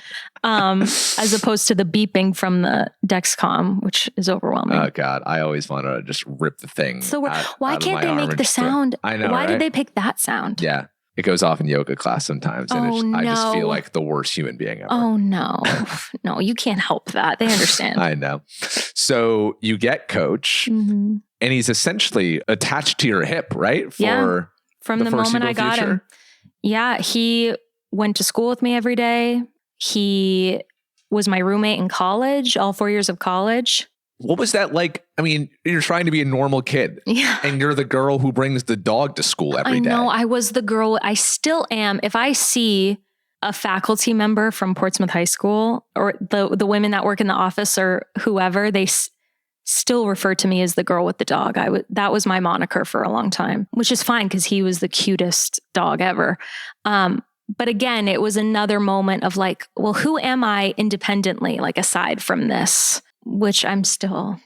as opposed to the beeping from the Dexcom, which is overwhelming. Oh God, I always want to just rip the thing. So why can't they make the sound? I know. Why right? did they pick that sound? Yeah, it goes off in yoga class sometimes, and I just feel like the worst human being ever. Oh no, no, you can't help that. They understand. I know. So you get Coach, and he's essentially attached to your hip, right? From the moment I got him. Yeah, he went to school with me every day. He was my roommate in college, all 4 years of college. What was that like? I mean, you're trying to be a normal kid. Yeah. And you're the girl who brings the dog to school every day. I know, I was the girl. I still am. If I see a faculty member from Portsmouth High School or the women that work in the office or whoever, they still refer to me as the girl with the dog. That was my moniker for a long time, which is fine because he was the cutest dog ever. But again, it was another moment of like, well, who am I independently, like aside from this, which I'm still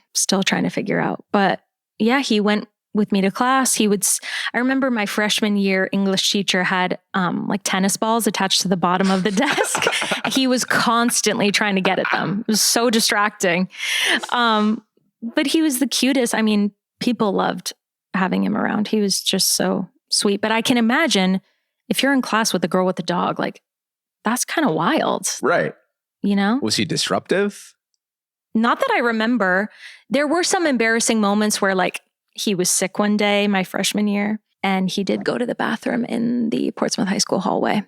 trying to figure out. But yeah, he went with me to class. I remember my freshman year English teacher had like tennis balls attached to the bottom of the desk. He was constantly trying to get at them. It was so distracting. But he was the cutest. I mean, people loved having him around. He was just so sweet. But I can imagine if you're in class with a girl with a dog, like that's kind of wild. Right. Was he disruptive? Not that I remember. There were some embarrassing moments where like he was sick one day, my freshman year, and he did go to the bathroom in the Portsmouth High School hallway.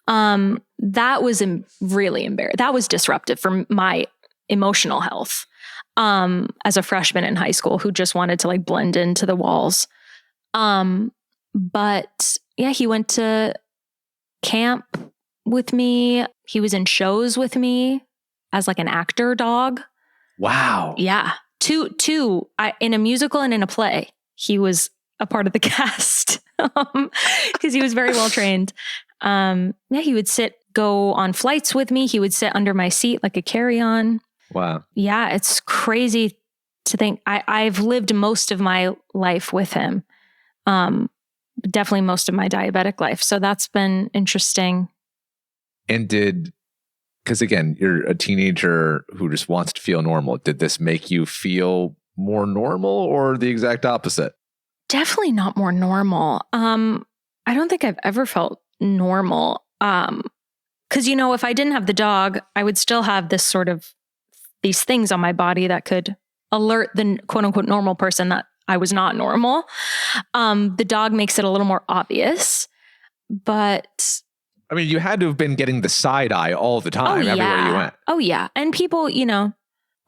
That was really embarrassing. That was disruptive for my emotional health. As a freshman in high school who just wanted to like blend into the walls. But yeah, he went to camp with me. He was in shows with me as like an actor dog. Wow. Yeah. Two, in a musical and in a play, he was a part of the cast because he was very well trained. Yeah, he would go on flights with me. He would sit under my seat like a carry-on. Wow. Yeah, it's crazy to think I've lived most of my life with him. Definitely most of my diabetic life. So that's been interesting. And because again, you're a teenager who just wants to feel normal. Did this make you feel more normal or the exact opposite? Definitely not more normal. I don't think I've ever felt normal. Because, if I didn't have the dog, I would still have this sort of these things on my body that could alert the quote unquote normal person that I was not normal. The dog makes it a little more obvious, but I mean, you had to have been getting the side eye all the time, everywhere you went. Oh, yeah. And people,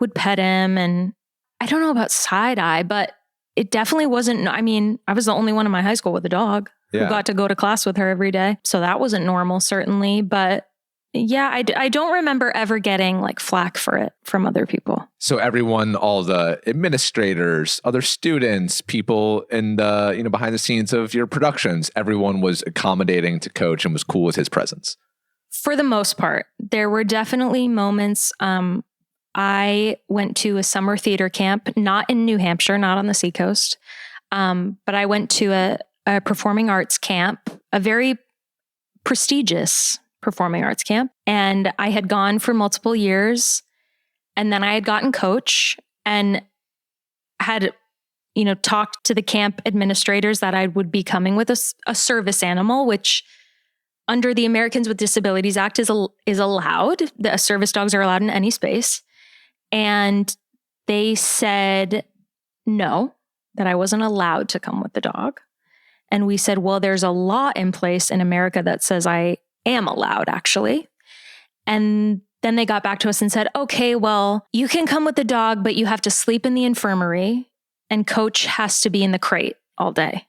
would pet him. And I don't know about side eye, but it definitely wasn't. I mean, I was the only one in my high school with a dog who got to go to class with her every day. So that wasn't normal, certainly. But yeah, I don't remember ever getting like flack for it from other people. So everyone, all the administrators, other students, people in the, behind the scenes of your productions, everyone was accommodating to Coach and was cool with his presence. For the most part, there were definitely moments. I went to a summer theater camp, not in New Hampshire, not on the seacoast. But I went to a performing arts camp, a very prestigious performing arts camp. And I had gone for multiple years. And then I had gotten Coach and had, talked to the camp administrators that I would be coming with a service animal, which under the Americans with Disabilities Act is allowed. The service dogs are allowed in any space. And they said no, that I wasn't allowed to come with the dog. And we said, well, there's a law in place in America that says I am allowed, actually. And then they got back to us and said, okay, well, you can come with the dog, but you have to sleep in the infirmary and Coach has to be in the crate all day.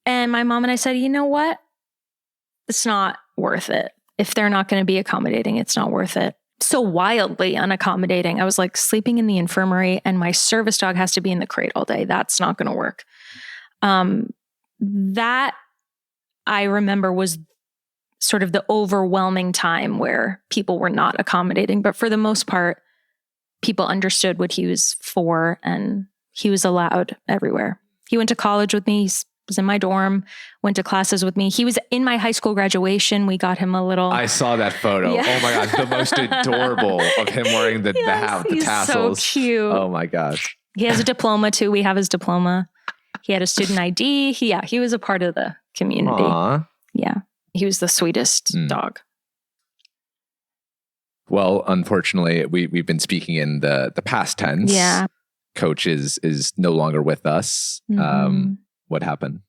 And my mom and I said, you know what? It's not worth it. If they're not going to be accommodating, it's not worth it. So wildly unaccommodating. I was like, sleeping in the infirmary and my service dog has to be in the crate all day. That's not going to work. That I remember was sort of the overwhelming time where people were not accommodating. But for the most part, people understood what he was for and he was allowed everywhere. He went to college with me. He was in my dorm, went to classes with me. He was in my high school graduation. We got him a little... I saw that photo. Yeah. Oh my gosh. The most adorable of him wearing the hat with the tassels. So cute. Oh my gosh. He has a diploma too. We have his diploma. He had a student ID. He was a part of the community. Aww. Yeah. He was the sweetest dog. Well, unfortunately, we've been speaking in the past tense. Yeah. Coach is no longer with us. Mm-hmm. What happened?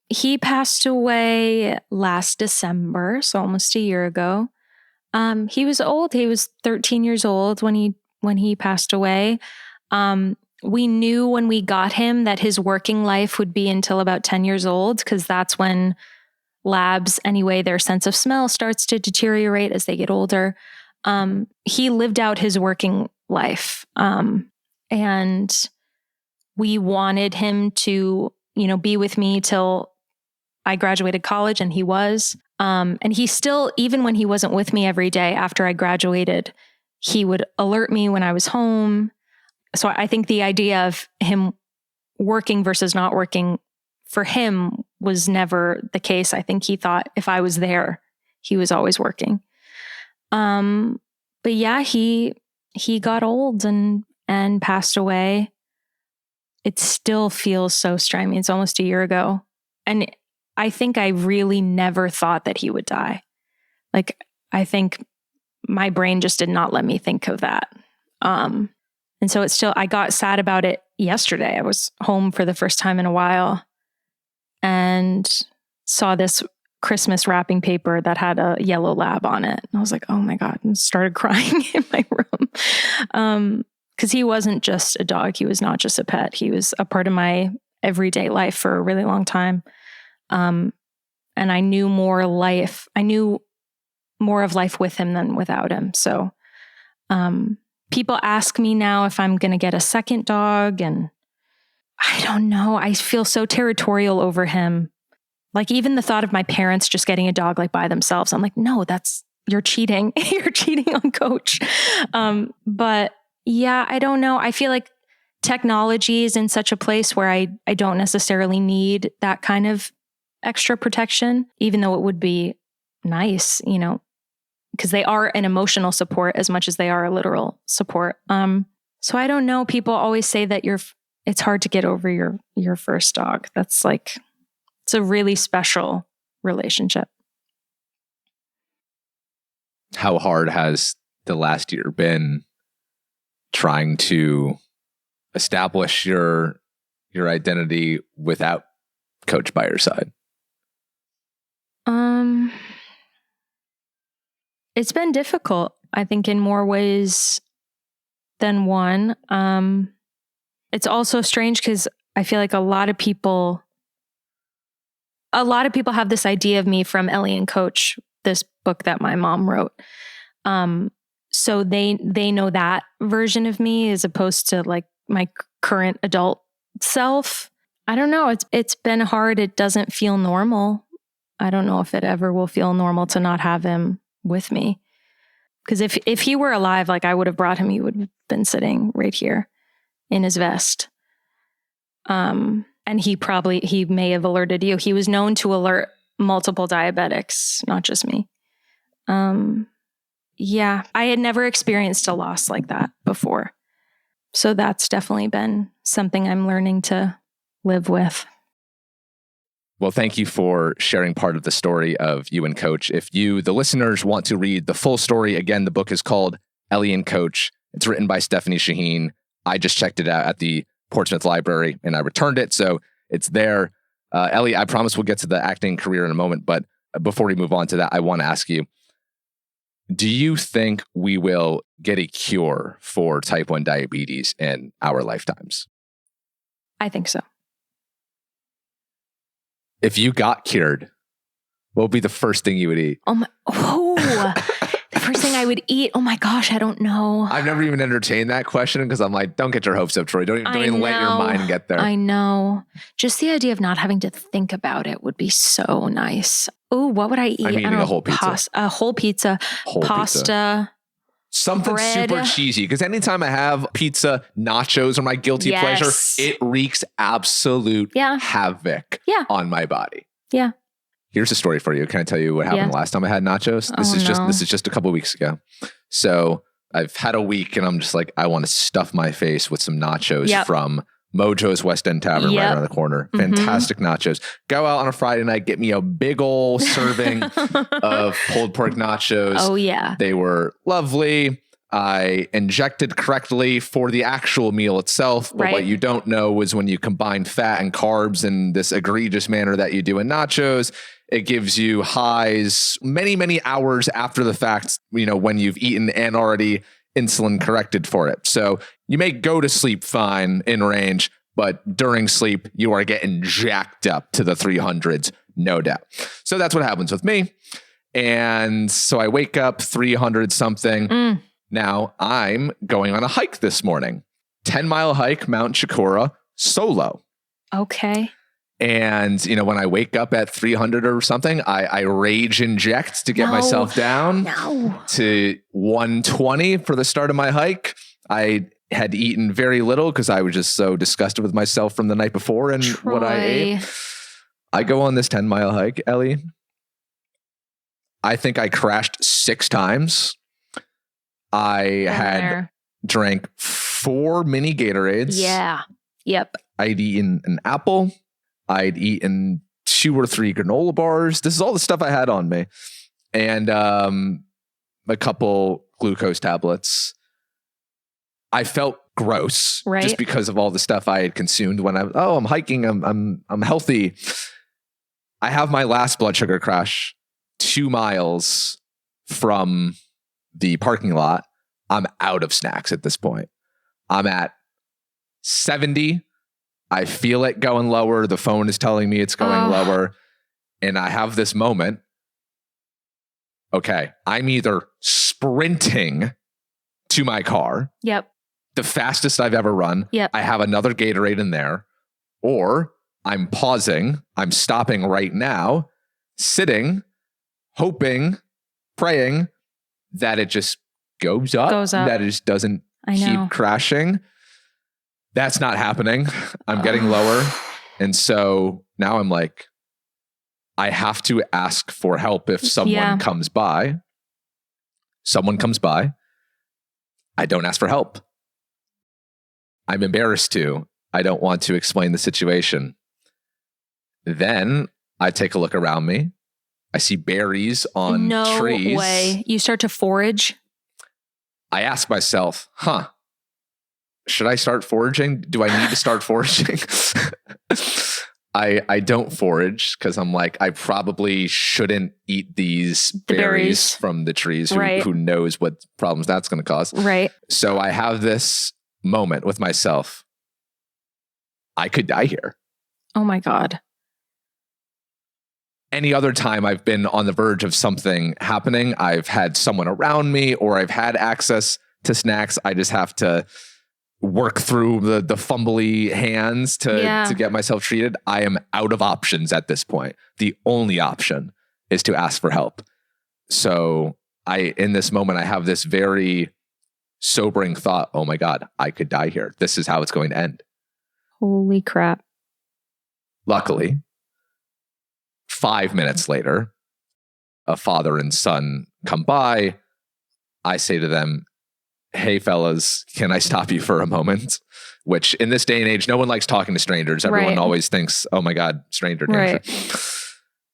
He passed away last December, so almost a year ago. He was old. He was 13 years old when he passed away. We knew when we got him that his working life would be until about 10 years old, because that's when labs, anyway, their sense of smell starts to deteriorate as they get older. He lived out his working life. And we wanted him to, be with me till I graduated college, and he was. And he still, even when he wasn't with me every day after I graduated, he would alert me when I was home. So I think the idea of him working versus not working for him was never the case. I think he thought if I was there, he was always working. But yeah, he got old and passed away. It still feels so strange. I mean, it's almost a year ago. And I think I really never thought that he would die. Like, I think my brain just did not let me think of that. And so I got sad about it yesterday. I was home for the first time in a while and saw this Christmas wrapping paper that had a yellow lab on it. And I was like, oh my God, and started crying in my room. Because he wasn't just a dog. He was not just a pet. He was a part of my everyday life for a really long time. And I knew more of life with him than without him. So, people ask me now if I'm going to get a second dog, and I don't know. I feel so territorial over him. Like, even the thought of my parents just getting a dog like by themselves, I'm like, no, you're cheating. You're cheating on Coach. But yeah, I don't know. I feel like technology is in such a place where I don't necessarily need that kind of extra protection, even though it would be nice, because they are an emotional support as much as they are a literal support. So I don't know. People always say that it's hard to get over your first dog. That's like, it's a really special relationship. How hard has the last year been trying to establish your identity without Coach by your side? It's been difficult, I think, in more ways than one. It's also strange because I feel like a lot of people have this idea of me from Elle Coach, this book that my mom wrote. So they know that version of me as opposed to like my current adult self. I don't know. It's been hard. It doesn't feel normal. I don't know if it ever will feel normal to not have him with me. Because if he were alive, like I would have brought him, he would have been sitting right here in his vest. And he may have alerted you. He was known to alert multiple diabetics, not just me. Yeah, I had never experienced a loss like that before. So that's definitely been something I'm learning to live with. Well, thank you for sharing part of the story of you and Coach. If you, the listeners, want to read the full story, again, the book is called Elle and Coach. It's written by Stephanie Shaheen. I just checked it out at the Portsmouth Library and I returned it. So it's there. Elle, I promise we'll get to the acting career in a moment. But before we move on to that, I want to ask you, do you think we will get a cure for type 1 diabetes in our lifetimes? I think so. If you got cured, what would be the first thing you would eat? The first thing I would eat. Oh my gosh, I don't know. I've never even entertained that question because I'm like, don't get your hopes up, Troy. Don't even let your mind get there. I know. Just the idea of not having to think about it would be so nice. Oh, what would I eat? I'm eating a whole pizza. A whole pizza. Pasta. Something bread. Super cheesy. Because anytime I have pizza, nachos are my guilty pleasure. It wreaks absolute havoc on my body. Yeah. Here's a story for you. Can I tell you what happened last time I had nachos? This is just a couple of weeks ago. So I've had a week and I'm just like, I want to stuff my face with some nachos from Mojo's West End Tavern right around the corner. Fantastic nachos. Go out on a Friday night, get me a big old serving of pulled pork nachos. Oh, yeah. They were lovely. I injected correctly for the actual meal itself. But what you don't know is when you combine fat and carbs in this egregious manner that you do in nachos, it gives you highs many, many hours after the fact, when you've eaten and already insulin corrected for it. So you may go to sleep fine in range, but during sleep, you are getting jacked up to the 300s, no doubt. So that's what happens with me. And so I wake up 300 something. Now I'm going on a hike this morning, 10-mile hike, Mount Chikora, solo. Okay. And, when I wake up at 300 or something, I rage inject to get myself down to 120 for the start of my hike. I had eaten very little because I was just so disgusted with myself from the night before and what I ate. I go on this 10-mile hike, Ellie. I think I crashed 6 times. I had drank 4 mini Gatorades. Yeah. Yep. I'd eaten an apple. I'd eaten 2 or 3 granola bars. This is all the stuff I had on me. And a couple glucose tablets. I felt gross just because of all the stuff I had consumed when I'm hiking. I'm healthy. I have my last blood sugar crash 2 miles from the parking lot. I'm out of snacks at this point. I'm at 70. I feel it going lower. The phone is telling me it's going lower. And I have this moment. Okay, I'm either sprinting to my car. Yep. The fastest I've ever run. Yep. I have another Gatorade in there. Or I'm pausing. I'm stopping right now, sitting, hoping, praying that it just goes up. That it just doesn't keep crashing. That's not happening. I'm getting lower. And so now I'm like, I have to ask for help if someone comes by. Someone comes by. I don't ask for help. I'm embarrassed to. I don't want to explain the situation. Then I take a look around me. I see berries on trees. No way. You start to forage? I ask myself, should I start foraging? Do I need to start foraging? I don't forage because I'm like, I probably shouldn't eat these berries from the trees. Who knows what problems that's going to cause. Right. So I have this moment with myself. I could die here. Oh my God. Any other time I've been on the verge of something happening, I've had someone around me or I've had access to snacks. I just have to work through the fumbly hands to get myself treated. I am out of options at this point. The only option is to ask for help. So in this moment, I have this very sobering thought. Oh my God, I could die here. This is how it's going to end. Holy crap. Luckily, 5 minutes later, a father and son come by. I say to them, hey fellas, can I stop you for a moment? Which in this day and age, no one likes talking to strangers. Everyone always thinks, oh my God, stranger danger.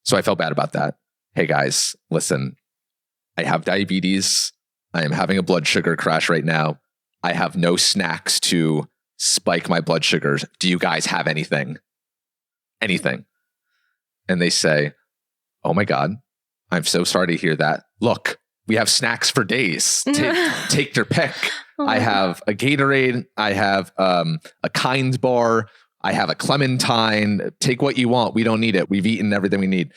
So I felt bad about that. Hey guys, listen, I have diabetes. I am having a blood sugar crash right now. I have no snacks to spike my blood sugars. Do you guys have anything? Anything? And they say, oh my God, I'm so sorry to hear that. Look, we have snacks for days. Take your pick. I have a Gatorade. I have a Kind bar. I have a Clementine. Take what you want. We don't need it. We've eaten everything we need.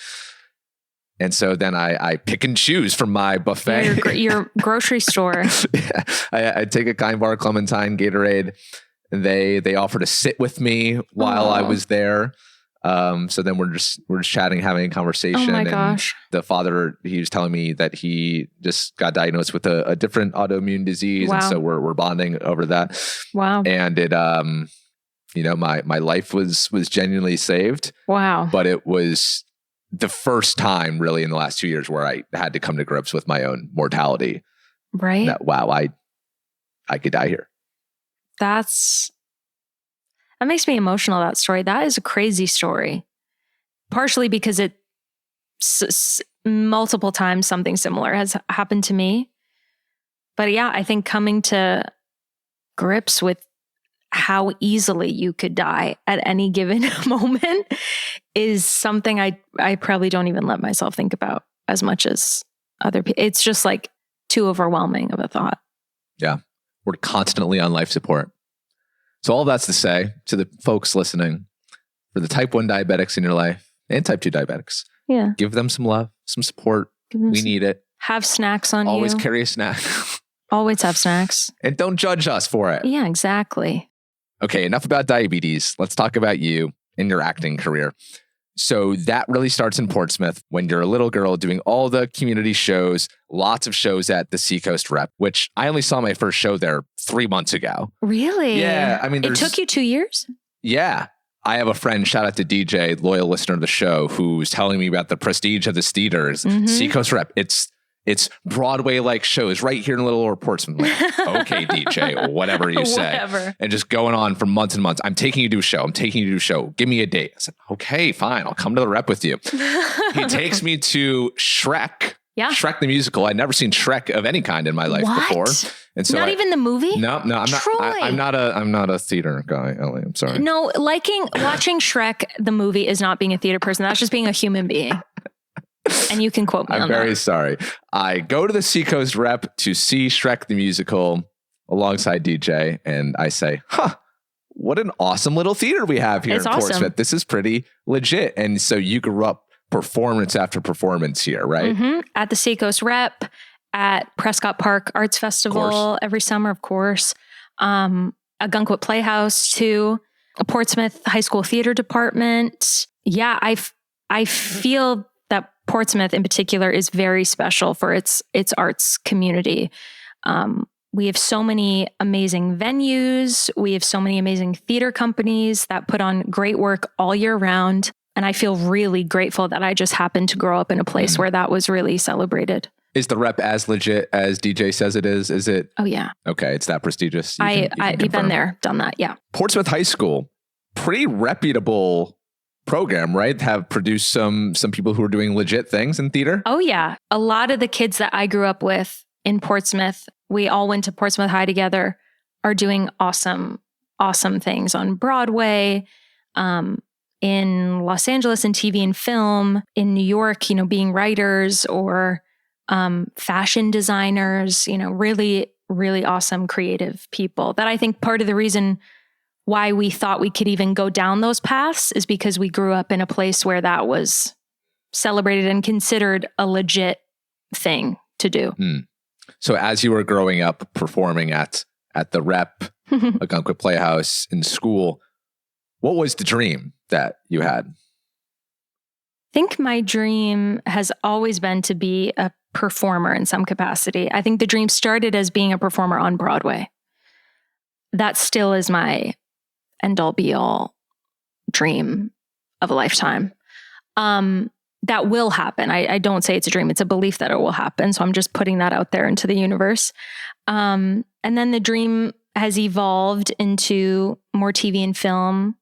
And so then I pick and choose from my buffet. Your grocery store. Yeah. I take a Kind bar, Clementine, Gatorade. And they offer to sit with me while I was there. So then we're just chatting, having a conversation. Oh my and gosh. The father, he was telling me that he just got diagnosed with a different autoimmune disease. Wow. And so we're bonding over that. Wow. And it, my life was genuinely saved. Wow. But it was the first time really in the last 2 years where I had to come to grips with my own mortality. Right. That, wow, I could die here. That makes me emotional, that story. That is a crazy story. Partially because it multiple times something similar has happened to me. But yeah, I think coming to grips with how easily you could die at any given moment is something I probably don't even let myself think about as much as other people. It's just like too overwhelming of a thought. Yeah. We're constantly on life support. So all that's to say to the folks listening, for the type 1 diabetics in your life and type 2 diabetics, give them some love, some support. We need it. Have snacks on Always you. carry a snack. Always have snacks. And don't judge us for it. Yeah, exactly. Okay, enough about diabetes. Let's talk about you and your acting career. So that really starts in Portsmouth when you're a little girl doing all the community shows, lots of shows at the Seacoast Rep, which I only saw my first show there 3 months ago. Really? Yeah. I mean, it took you 2 years? Yeah. I have a friend, shout out to DJ, loyal listener of the show, who's telling me about the prestige of this theaters. Seacoast Rep. It's Broadway-like shows right here in Little Lower Portsmouth. Like, okay, DJ, whatever you say. Whatever. And just going on for months and months. I'm taking you to a show. Give me a date. I said, okay, fine. I'll come to the rep with you. He takes me to Shrek. Yeah. Shrek the musical. I'd never seen Shrek of any kind in my life before. And so not even the movie? No, I'm not. Troy. I'm not a theater guy, Ellie. I'm sorry. No, watching Shrek the movie is not being a theater person. That's just being a human being. And you can quote me on that. I'm very sorry. I go to the Seacoast Rep to see Shrek the musical alongside DJ, and I say, what an awesome little theater we have here in Portsmouth. Awesome. This is pretty legit. And so you grew up performance after performance here, right? Mm-hmm. At the Seacoast Rep, at Prescott Park Arts Festival every summer, of course. A Gunkwit Playhouse too. A Portsmouth High School Theater Department. Yeah, I feel that Portsmouth in particular is very special for its arts community. We have so many amazing venues. We have so many amazing theater companies that put on great work all year round. And I feel really grateful that I just happened to grow up in a place where that was really celebrated. Is the rep as legit as DJ says it is? Is it? Oh, yeah. Okay. It's that prestigious. You've been there, done that. Yeah. Portsmouth High School, pretty reputable program, right? Have produced some people who are doing legit things in theater. Oh, yeah. A lot of the kids that I grew up with in Portsmouth, we all went to Portsmouth High together, are doing awesome things on Broadway. in Los Angeles in TV and film, in New York, being writers or fashion designers, really, really awesome creative people that I think part of the reason why we thought we could even go down those paths is because we grew up in a place where that was celebrated and considered a legit thing to do. So as you were growing up performing at the Rep, Algonquin Playhouse in school, what was the dream that you had? I think my dream has always been to be a performer in some capacity. I think the dream started as being a performer on Broadway. That still is my end-all be-all dream of a lifetime. That will happen. I don't say it's a dream. It's a belief that it will happen. So I'm just putting that out there into the universe. And then the dream has evolved into more TV and film.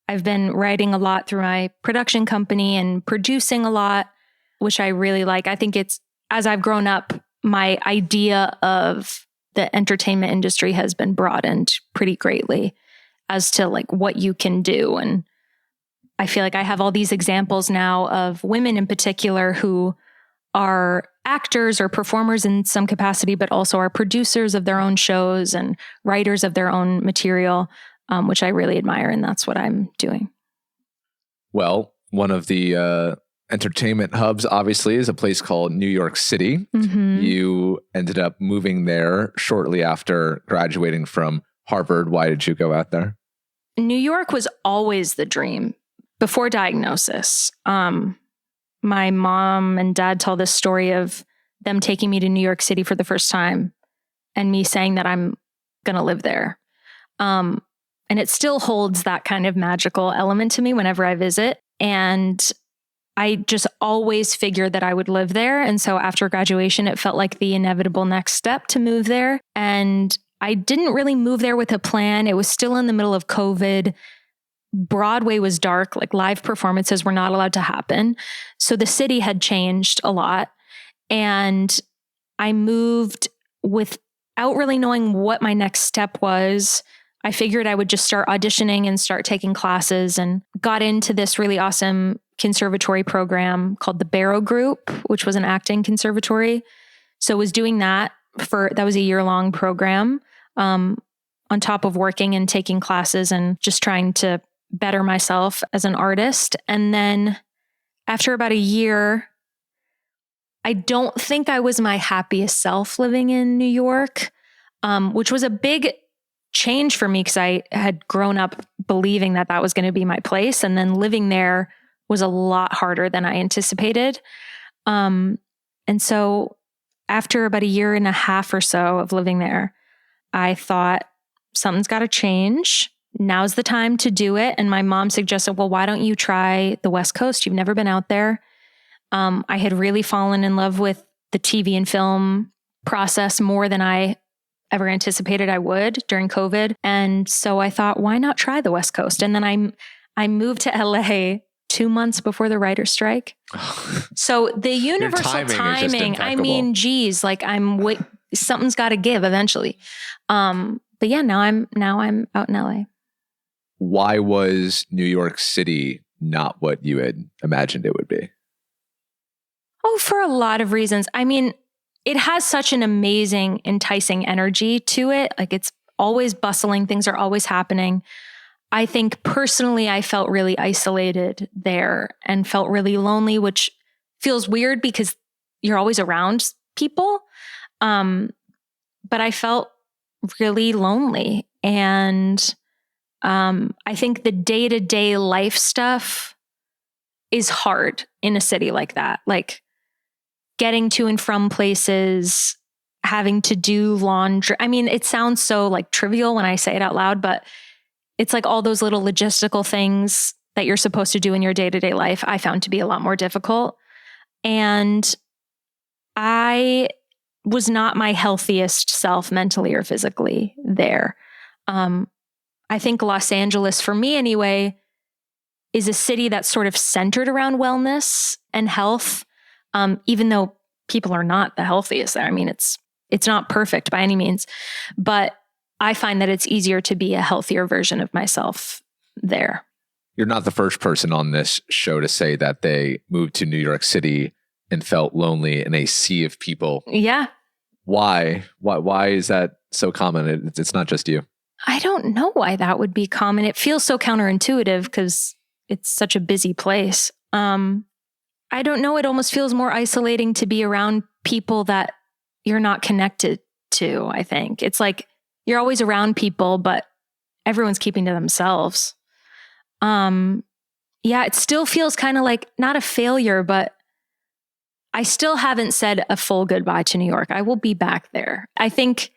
I've been writing a lot through my production company and producing a lot, which I really like. I think it's, as I've grown up, my idea of the entertainment industry has been broadened pretty greatly as to like what you can do. And I feel like I have all these examples now of women in particular who are actors or performers in some capacity, but also are producers of their own shows and writers of their own material, which I really admire. And that's what I'm doing. Well, one of the entertainment hubs, obviously, is a place called New York City. You ended up moving there shortly after graduating from Harvard. Why did you go out there? New York was always the dream before diagnosis. My mom and dad tell this story of them taking me to New York City for the first time and me saying that I'm going to live there. And it still holds that kind of magical element to me whenever I visit. And I just always figured that I would live there. And so after graduation, it felt like the inevitable next step to move there. And I didn't really move there with a plan. It was still in the middle of COVID. Broadway was dark, like live performances were not allowed to happen. So the city had changed a lot. And I moved without really knowing what my next step was. I figured I would just start auditioning and start taking classes, and got into this really awesome conservatory program called the Barrow Group, which was an acting conservatory. So was doing that that was a year-long program, on top of working and taking classes and just trying to better myself as an artist. And then after about a year, I don't think I was my happiest self living in New York, which was a big change for me because I had grown up believing that that was going to be my place. And then living there was a lot harder than I anticipated. And so after about a year and a half or so of living there, I thought something's got to change. Now's the time to do it. And my mom suggested, well, why don't you try the West Coast? You've never been out there. I had really fallen in love with the TV and film process more than I ever anticipated I would during COVID. And so I thought, why not try the West Coast? And then I moved to LA 2 months before the writer's strike. So the universal timing, I mean, geez, like something's got to give eventually. But yeah, now I'm out in LA. Why was New York City not what you had imagined it would be? Oh, for a lot of reasons. I mean, it has such an amazing, enticing energy to it. Like it's always bustling. Things are always happening. I think personally, I felt really isolated there and felt really lonely, which feels weird because you're always around people. But I felt really lonely. And I think the day-to-day life stuff is hard in a city like that. Like getting to and from places, having to do laundry. I mean, it sounds so like trivial when I say it out loud, but it's like all those little logistical things that you're supposed to do in your day-to-day life, I found to be a lot more difficult. And I was not my healthiest self mentally or physically there. I think Los Angeles, for me anyway, is a city that's sort of centered around wellness and health, even though people are not the healthiest there. I mean, it's not perfect by any means, but I find that it's easier to be a healthier version of myself there. You're not the first person on this show to say that they moved to New York City and felt lonely in a sea of people. Yeah. Why? Why is that so common? It's not just you. I don't know why that would be common. It feels so counterintuitive because it's such a busy place. I don't know. It almost feels more isolating to be around people that you're not connected to, I think. It's like you're always around people, but everyone's keeping to themselves. Yeah, it still feels kind of like not a failure, but I still haven't said a full goodbye to New York. I will be back there. I think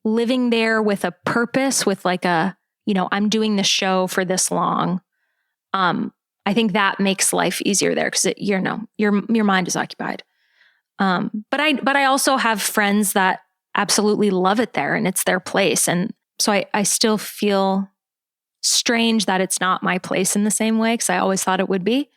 living there with a purpose, with like I'm doing this show for this long. I think that makes life easier there because your mind is occupied. But I also have friends that absolutely love it there and it's their place. And so I still feel strange that it's not my place in the same way because I always thought it would be.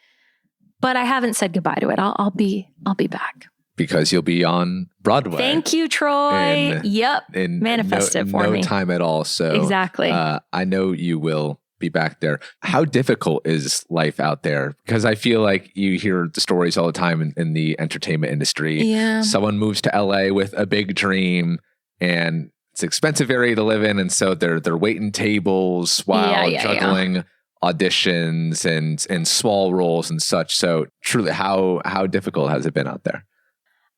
But I haven't said goodbye to it. I'll be back. Because you'll be on Broadway. Thank you, Troy. Yep. Manifest it for me. No time at all. So exactly. I know you will be back there. How difficult is life out there? Because I feel like you hear the stories all the time in the entertainment industry. Yeah. Someone moves to LA with a big dream and it's an expensive area to live in. And so they're waiting tables while juggling auditions and small roles and such. So truly, how difficult has it been out there?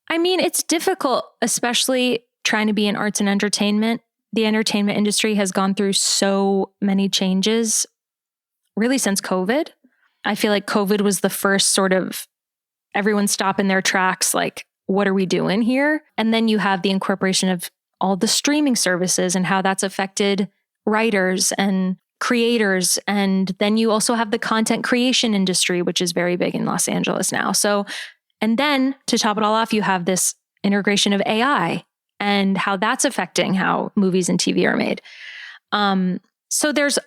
I mean, it's difficult, especially trying to be in arts and entertainment. The entertainment industry has gone through so many changes, really since COVID. I feel like COVID was the first sort of everyone stop in their tracks, like, what are we doing here? And then you have the incorporation of all the streaming services and how that's affected writers and creators. And then you also have the content creation industry, which is very big in Los Angeles now. So, and then to top it all off, you have this integration of AI and how that's affecting how movies and TV are made. So there's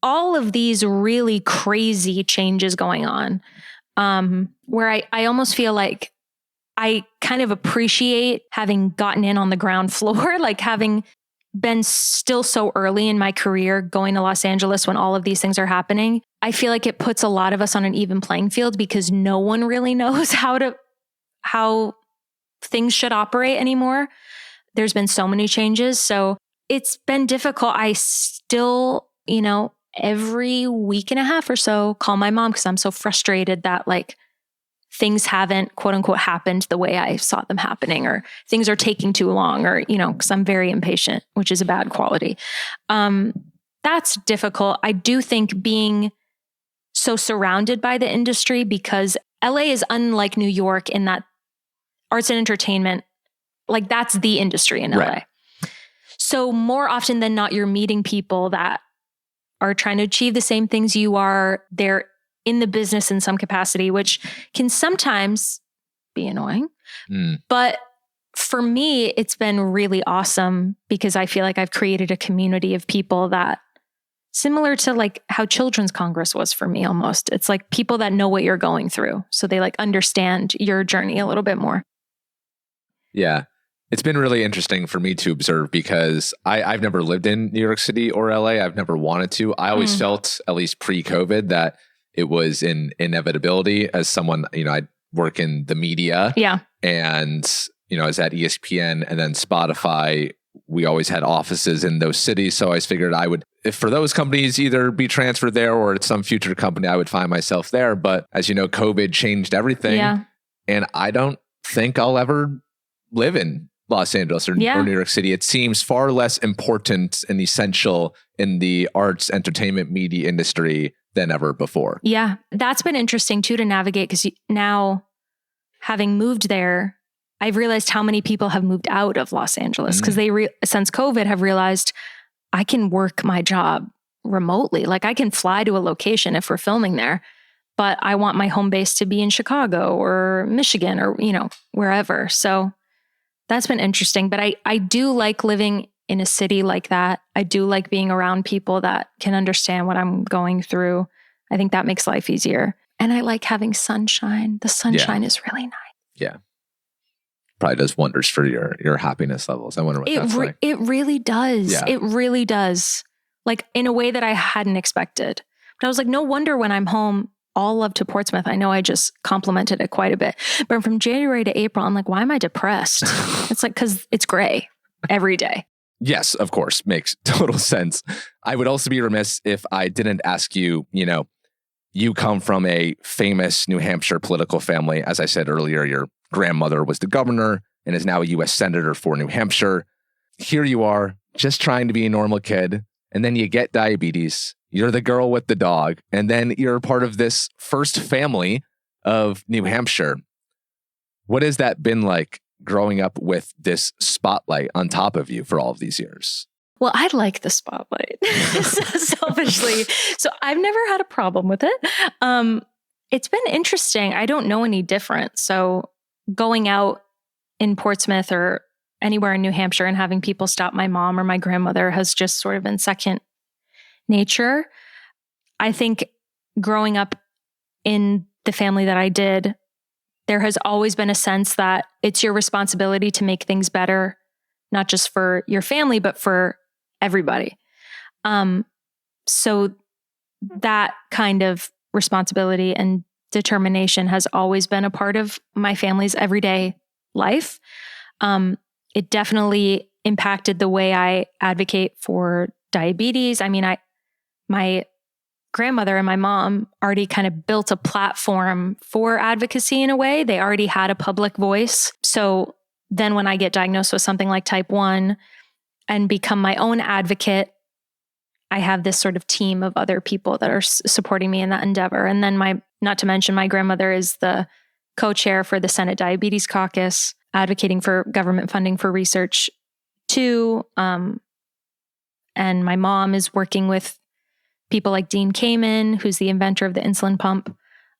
all of these really crazy changes going on, where I almost feel like I kind of appreciate having gotten in on the ground floor, like having been still so early in my career going to Los Angeles when all of these things are happening. I feel like it puts a lot of us on an even playing field because no one really knows how things should operate anymore. There's been so many changes. So it's been difficult. I still, every week and a half or so call my mom because I'm so frustrated that like things haven't quote unquote happened the way I saw them happening, or things are taking too long, or, because I'm very impatient, which is a bad quality. That's difficult. I do think being so surrounded by the industry, because LA is unlike New York in that arts and entertainment, like that's the industry in LA. Right. So more often than not, you're meeting people that are trying to achieve the same things you are. They're in the business in some capacity, which can sometimes be annoying. But for me, it's been really awesome because I feel like I've created a community of people that, similar to like how Children's Congress was for me almost. It's like people that know what you're going through. So they like understand your journey a little bit more. Yeah. It's been really interesting for me to observe because I've never lived in New York City or LA. I've never wanted to. I always felt, at least pre-COVID, that it was an inevitability as someone, I work in the media. Yeah. And, I was at ESPN and then Spotify. We always had offices in those cities. So I always figured I would, if for those companies, either be transferred there or at some future company, I would find myself there. But as you know, COVID changed everything. Yeah. And I don't think I'll ever live in Los Angeles or New York City. It seems far less important and essential in the arts, entertainment, media industry than ever before. Yeah, that's been interesting too to navigate because now, having moved there, I've realized how many people have moved out of Los Angeles because they, since COVID, have realized I can work my job remotely. Like I can fly to a location if we're filming there, but I want my home base to be in Chicago or Michigan or, wherever. So that's been interesting. But I do like living in a city like that. I do like being around people that can understand what I'm going through. I think that makes life easier. And I like having sunshine. The sunshine is really nice. Yeah. Probably does wonders for your happiness levels. I wonder what that's like. It really does. Yeah. It really does. Like in a way that I hadn't expected. But I was like, no wonder when I'm home, all love to Portsmouth. I know I just complimented it quite a bit. But from January to April, I'm like, why am I depressed? It's like, because it's gray every day. Yes, of course. Makes total sense. I would also be remiss if I didn't ask you, you come from a famous New Hampshire political family. As I said earlier, your grandmother was the governor and is now a U.S. senator for New Hampshire. Here you are, just trying to be a normal kid, and then you get diabetes. You're the girl with the dog, and then you're part of this first family of New Hampshire. What has that been like growing up with this spotlight on top of you for all of these years? Well, I like the spotlight selfishly. So I've never had a problem with it. It's been interesting. I don't know any different. So going out in Portsmouth or anywhere in New Hampshire and having people stop my mom or my grandmother has just sort of been second nature. I think growing up in the family that I did, there has always been a sense that it's your responsibility to make things better, not just for your family, but for everybody. So that kind of responsibility and determination has always been a part of my family's everyday life. It definitely impacted the way I advocate for diabetes. I mean, my grandmother and my mom already kind of built a platform for advocacy in a way. They already had a public voice. So then when I get diagnosed with something like type 1 and become my own advocate, I have this sort of team of other people that are supporting me in that endeavor. And then not to mention my grandmother is the co-chair for the Senate Diabetes Caucus, advocating for government funding for research too. And my mom is working with people like Dean Kamen, who's the inventor of the insulin pump,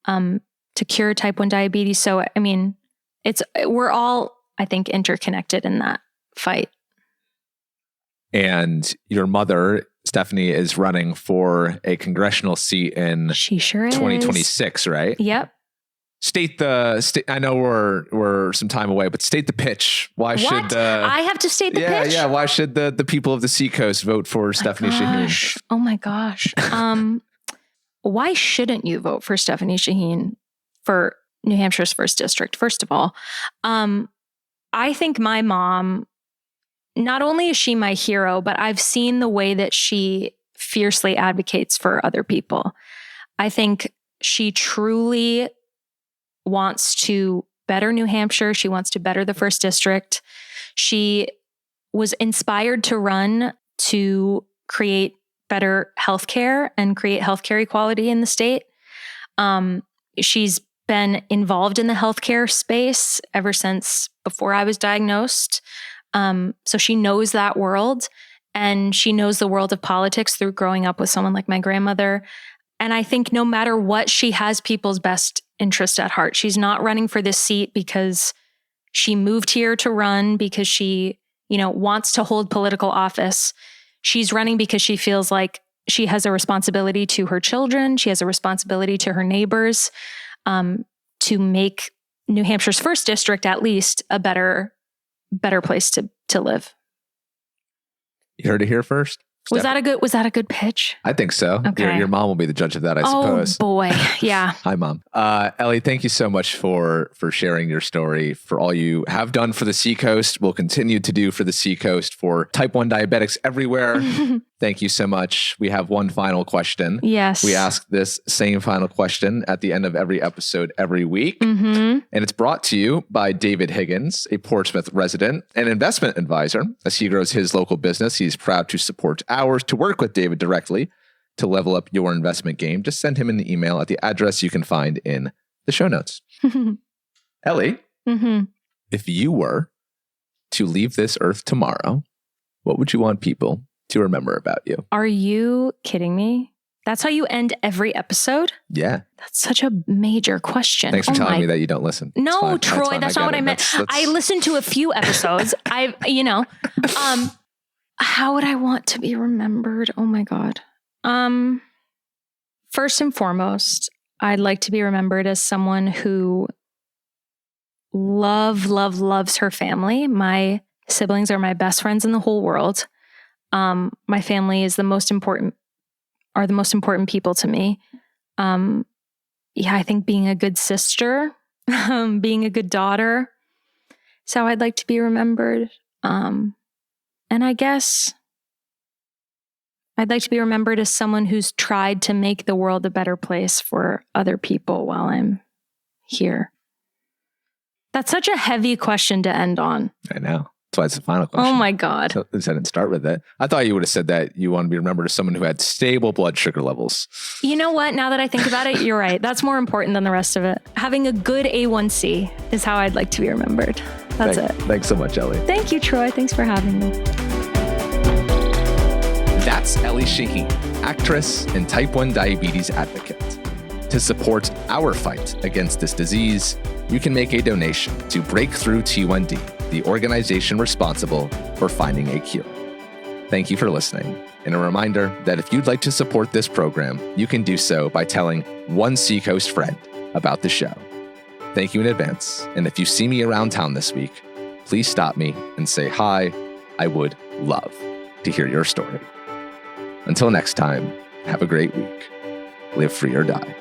to cure type 1 diabetes. So, I mean, we're all, I think, interconnected in that fight. And your mother, Stephanie, is running for a congressional seat in she sure is. 2026, right? Yep. State I know we're some time away, but state the pitch. Why should I have to state the pitch? Yeah. Why should the people of the Seacoast vote for Stephanie Shaheen? Oh my gosh. Why shouldn't you vote for Stephanie Shaheen for New Hampshire's 1st district? First of all, I think my mom, not only is she my hero, but I've seen the way that she fiercely advocates for other people. I think she truly wants to better New Hampshire. She wants to better the 1st district. She was inspired to run to create better healthcare and create healthcare equality in the state. She's been involved in the healthcare space ever since before I was diagnosed. So she knows that world, and she knows the world of politics through growing up with someone like my grandmother. And I think no matter what, she has people's best interest at heart. She's not running for this seat because she moved here to run, because she, wants to hold political office. She's running because she feels like she has a responsibility to her children. She has a responsibility to her neighbors, to make New Hampshire's 1st district at least a better place to live. You heard it here first. Was that a good pitch? I think so. Okay. Your mom will be the judge of that, I suppose. Oh boy. Yeah. Hi, Mom. Ellie, thank you so much for sharing your story, for all you have done for the Seacoast, will continue to do for the Seacoast, for type 1 diabetics everywhere. Thank you so much. We have one final question. Yes. We ask this same final question at the end of every episode every week. And it's brought to you by David Higgins, a Portsmouth resident and investment advisor. As he grows his local business, he's proud to support ours. To work with David directly to level up your investment game, just send him an email at the address you can find in the show notes. Ellie, if you were to leave this earth tomorrow, what would you want people to remember about you? Are you kidding me? That's how you end every episode? Yeah. That's such a major question. Thanks for telling me that you don't listen. No, Troy, that's not what I meant. I listened to a few episodes. How would I want to be remembered? Oh my God. First and foremost, I'd like to be remembered as someone who loves her family. My siblings are my best friends in the whole world. My family is the most important are the most important people to me. I think being a good sister, being a good daughter is how I'd like to be remembered. And I guess I'd like to be remembered as someone who's tried to make the world a better place for other people while I'm here. That's such a heavy question to end on. I know. That's why it's the final question. Oh my God. So I didn't start with it. I thought you would have said that you want to be remembered as someone who had stable blood sugar levels. You know what? Now that I think about it, you're right. That's more important than the rest of it. Having a good A1C is how I'd like to be remembered. That's it. Thanks so much, Ellie. Thank you, Troy. Thanks for having me. That's Elle Shaheen, actress and type 1 diabetes advocate. To support our fight against this disease, you can make a donation to Breakthrough T1D, the organization responsible for finding a cure. Thank you for listening. And a reminder that if you'd like to support this program, you can do so by telling one Seacoast friend about the show. Thank you in advance. And if you see me around town this week, please stop me and say hi. I would love to hear your story. Until next time, have a great week. Live free or die.